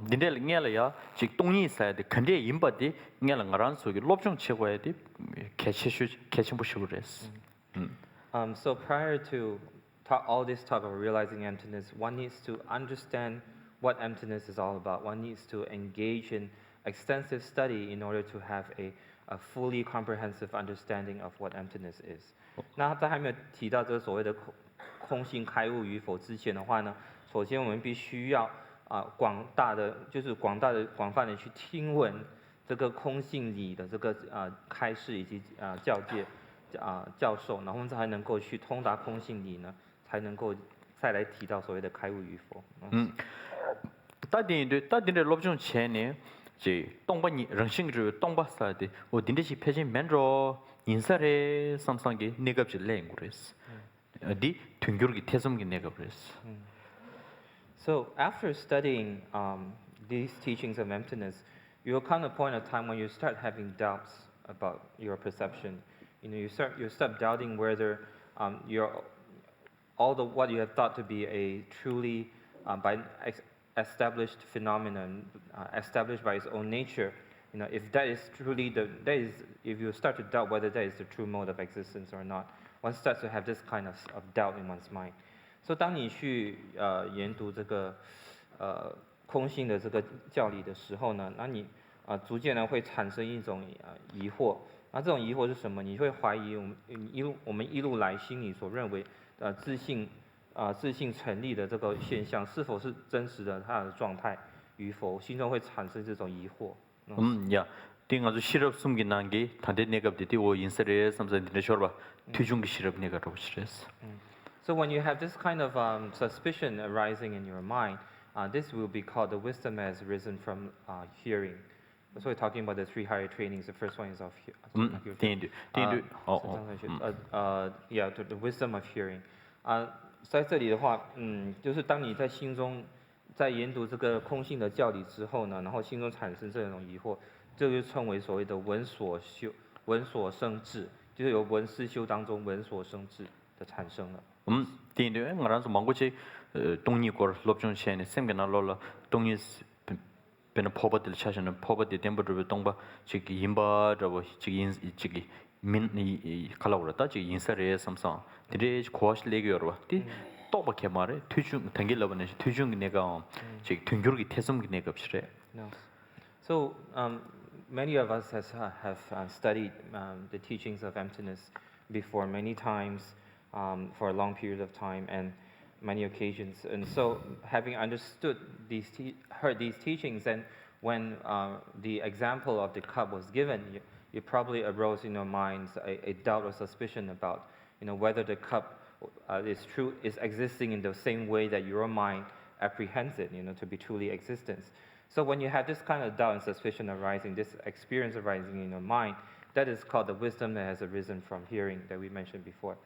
딘데 링엘이야. 즉 동이 있어야 돼. 근데 임바디 링엘 ngaran 속에 롭중 채고야 돼. 개체부시고 그랬어. So prior to all this talk of realizing emptiness, one needs to understand what emptiness is all about. One needs to engage in extensive study in order to have a fully comprehensive understanding of what emptiness is. 那在还没有提到这个所谓的空性开悟与否之前的话呢，首先我们必须要广泛的去听闻这个空性理的这个开示以及教授，然后我们才能够去通达空性理呢，才能够再来提到所谓的开悟与否。다딘데 롭중 체네 지 동반이 런싱주 동바사데 오 딘데시 페진 맨로 인사레 삼상기 네갑지 랭그레스 디 퉁교르기 태섬기 네갑레스 So after studying these teachings of emptiness, you will come to a point of time when you start having doubts about your perception. You start doubting whether what you have thought to be a truly established phenomenon, established by its own nature. If that is truly if you start to doubt whether that is the true mode of existence or not, one starts to have this kind of doubt in one's mind. So 当你去研读这个空性的这个教理的时候呢，那你逐渐呢会产生一种疑惑。那这种疑惑是什么？你会怀疑我们一路来心里所认为自信成立的这个现象是否是真实的它的状态与否，心中会产生这种疑惑。야 띵아주 시럽 숨긴 난게 단대 네갑디디 오 인사레 삼상디네 쇼르바 튀중기 시럽 네가라고 시레스 So when you have this kind of suspicion arising in your mind, this will be called the wisdom that has risen from hearing. So we're talking about the 3 higher trainings. The first one is of hearing. Yeah, the wisdom of hearing. 在这里的话，就是当你在心中在研读这个空性的教理之后呢，然后心中产生这种疑惑，这就称为所谓的闻所生智，就是由闻思修当中闻所生智的产生了。띵데 ngaran서 망고치 동니 거 롭존 셴네 셈게나 롤라 동니 베나 포버들 차셔는 포버디 템버르 동바 지기 임바라고 지기 민이 칼라오라다 지기 인사레 삼상 디레 고아시 레기여와 디 또바케 말에 퇴중 당길러버네 퇴중 내가 지기 퉁교르기 태섬기 내가 없이래. So many of us have studied the teachings of emptiness before many times. For a long period of time and many occasions. And so having understood heard these teachings, and when the example of the cup was given, it probably arose in your minds a doubt or suspicion about whether the cup is existing in the same way that your mind apprehends it, to be truly existence. So when you have this kind of doubt and suspicion arising, this experience arising in your mind, that is called the wisdom that has arisen from hearing that we mentioned before.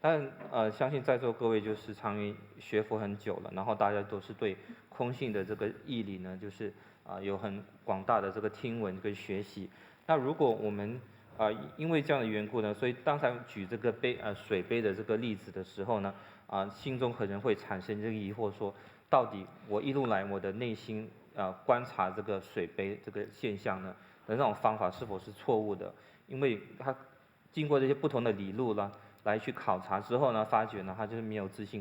但相信在座各位就是常于学佛很久了，然后大家都是对空性的这个义理呢，就是有很广大的这个听闻跟学习。那如果我们因为这样的缘故呢，所以当才举这个水杯的这个例子的时候呢，心中可能会产生这个疑惑说，到底我一路来我的内心观察这个水杯这个现象呢的那种方法是否是错误的？因为它经过这些不同的理路啦。来去考察之后呢，发觉呢，它就是没有自信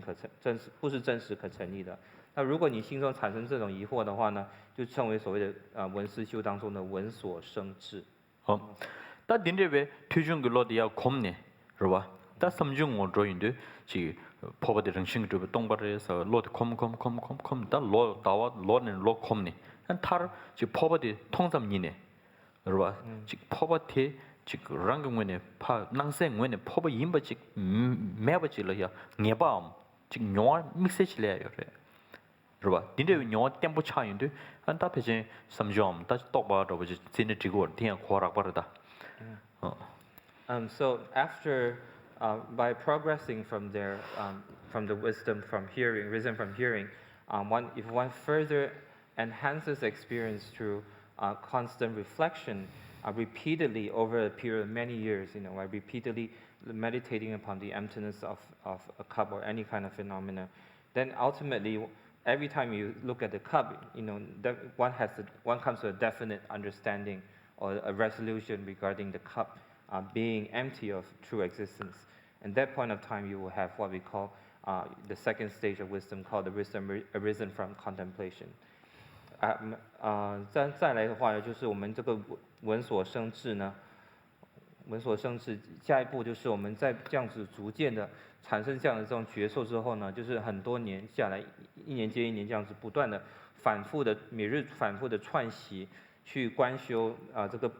不是真实可成立的。那如果你心中产生这种疑惑的话呢，就称为所谓的闻思修当中的闻所生智。다 딘데베 퇴중글로디야 곰네, 그러봐. 다 삼중원 조인데 지 포버드 정신도 동바르에서 로드 컴 다 로다와 로는 로 컴네. 한 타르 지 포버드 통삼니네, 그러봐. 지 포버티 지금 랑경원에 파 낭생원에 포버 임바직 매버질이야 녀밤 지금 녀 믹스질이야 그래 그러봐 근데 녀 템포 차인데 한 답해지 삼점 다시 똑바로 버지 진짜 지고 그냥 고락 버르다 So after by progressing from there from the wisdom from hearing risen from hearing if one further enhances experience through constant reflection repeatedly over a period of many years, by repeatedly meditating upon the emptiness of a cup or any kind of phenomena, then ultimately, every time you look at the cup, one comes to a definite understanding or a resolution regarding the cup being empty of true existence. And that point of time, you will have what we call the second stage of wisdom, called the wisdom arisen from contemplation. 再来的话呢，就是我们这个闻所生智呢，闻所生智，下一步就是我们在这样子逐渐的产生这样的这种觉受之后呢，就是很多年下来，一年接一年这样子不断的每日反复的串习，去观修这个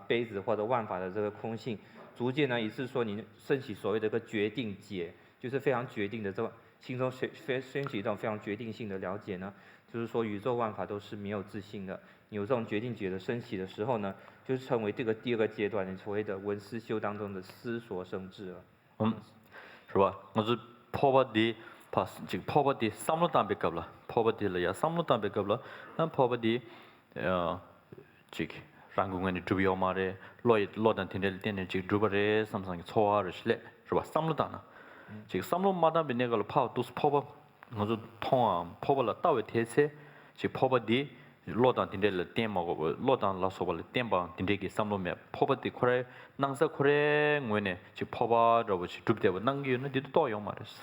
杯子或者万法的这个空性，逐渐呢，也是说你升起所谓的一个决定解，就是非常决定的这种心中掀起一种非常决定性的了解呢，就是说宇宙万法都是没有自性的。你有这种决定觉的升起的时候呢，就是成为这个第二个阶段，你所谓的闻思修当中的思所生智了。是吧？我是poverty pas 这个 poverty 三路单别个了 ，poverty 了呀，三路单别个了，那 poverty 这个让公安的主要嘛的，落单天天的这个主要的什么错啊，是嘞，是吧？三路单呢，这个三路嘛单别那个了，跑都是 poverty， 我是痛啊 ，poverty 了，到位贴切，这 poverty 落单天天了点嘛个，落单老说话了点吧，天天给三路面 poverty 过来，能说过来我呢，这 poverty 这不是主要的，能给那就多样嘛的是。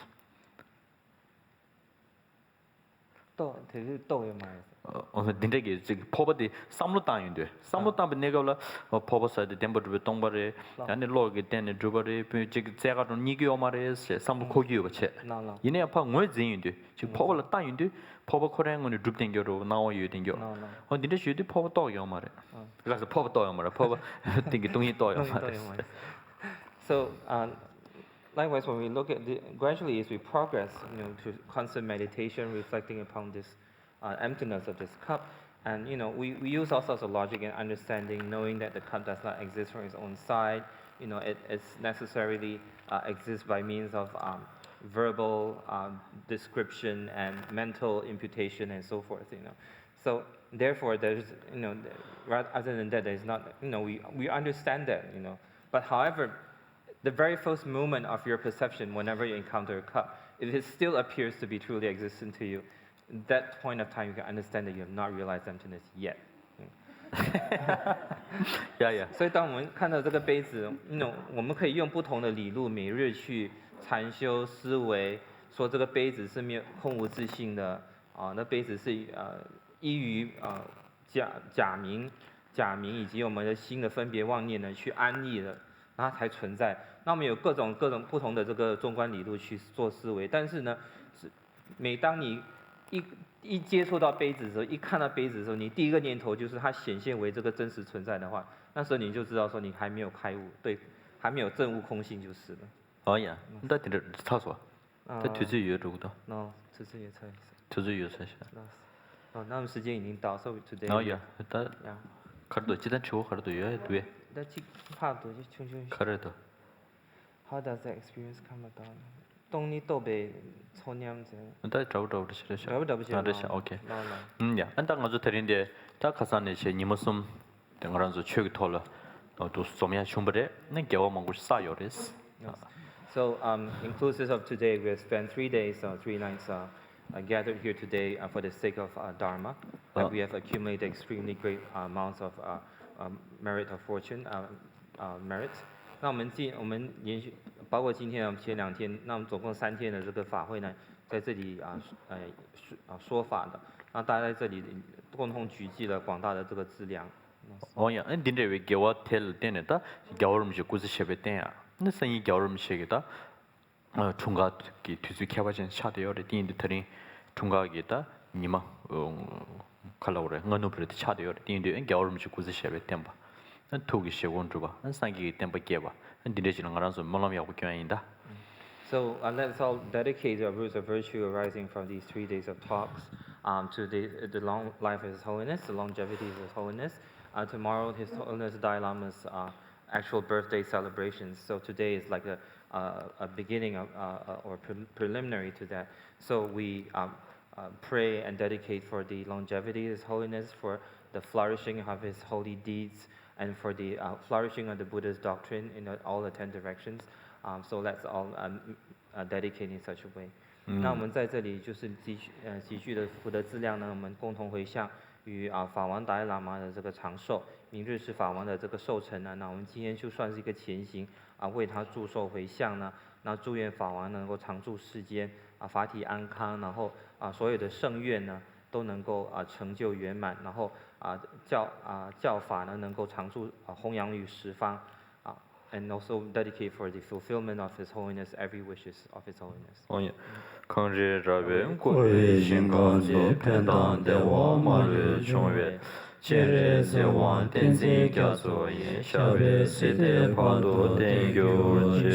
되게 또요 말이야. 딘데게 지금 포버디 삼로 땅인데 삼로 땅에 내가라 포버사이드 덴버드 동바레 아니 로게 덴네 주바레 지금 제가 좀 니기요 말에서 삼로 고기요 같이 이네 아파 뭐 진인데 지금 포버라 땅인데 포버 코랭은 줍댕겨로 나와요 댕겨 딘데 쉬디 포버 또요 말에 그래서 포버 또요 말에 포버 댕기 동이 또요 말에 So likewise, when we look at gradually as we progress, to constant meditation, reflecting upon this emptiness of this cup, and we use all sorts of logic and understanding, knowing that the cup does not exist from its own side. It's necessarily exists by means of verbal description and mental imputation and so forth. So therefore, there's other than that, there's not. We understand that. But however, the very first moment of your perception, whenever you encounter a cup, if it still appears to be truly existent to you, at that point of time you can understand that you have not realized emptiness yet. Yeah. 所以当我们看到这个杯子，我们可以用不同的理路每日去禅修思维，说这个杯子是没有空无自性的那杯子是依于假名以及我们的心的分别妄念呢去安立的。然后才存在。那我们有各种不同的这个中观理路去做思维，但是呢，每当你一接触到杯子的时候，一看到杯子的时候，你第一个念头就是它显现为这个真实存在的话，那时候你就知道说你还没有开悟，对，还没有证悟空性就是了。哦呀，那这差说，这推荐有这个的。推荐也猜一下。推荐有猜一下。那我们时间已经到，so today。哦呀，但그래도 지단 치고 그래도 요 돼. 그래도. How does that experience come about? 동니 또배 소냠제. 나 잡으러 싫으셔. 잡으러. 오케이. 야, 안당 아주 드린데 다 가산에 제 니모섬 등어란서 최고 털어. 또 소미야 춤버래. 내 겨워 먹고 싸요레스. So inclusive of today, we have spent 3 days or 3 nights gathered here today for the sake of Dharma. We have accumulated extremely great amounts of merit or fortune, merit. 那我们连续包括今天前2天，那我们总共3天的这个法会呢，在这里说法的，那大家在这里共同聚集了广大的这个资粮。야, 근데 왜 겨워 텔 때는다 겨울음식 구스 셰베 때야. 근데 생이 겨울음식이다. 총각이 뒤지 개발진 차대요래 딘데 들이 총각이다. 니마 칼라오래. 응어노브레 차대요래 딘데 겨울음식 구스 셰베 템바. 토기 셰곤 주바. 상기기 템바 개바. 딘데지는 거라서 몰람이하고 교인다. So let's all dedicate our roots of virtue arising from these 3 days of talks to the long life of His Holiness, the longevity of His Holiness. Tomorrow, His Holiness Dalai Lama's actual birthday celebrations. So today is like a beginning of, or preliminary to that. So we pray and dedicate for the longevity of His Holiness, for the flourishing of His holy deeds, and for the flourishing of the Buddha's doctrine in all the 10 directions. So let's all dedicate in such a way. 那我们在这里就是积蓄的福德资粮呢，我们共同回向与法王达赖喇嘛的这个长寿，明日是法王的这个寿辰呢，那我们今天就算是一个前行为他祝寿回向呢，那祝愿法王能够常驻世间法体安康，然后所有的圣愿呢都能够成就圆满，然后教法呢能够常驻弘扬于十方。And also dedicate for the fulfillment of His Holiness every wishes of His Holiness. 예. 강제 자베 고의 신강제 펜단 대와 마르 총회 제레세 왕 텐지 gyatso 예 샤베 세데 파도 땡교제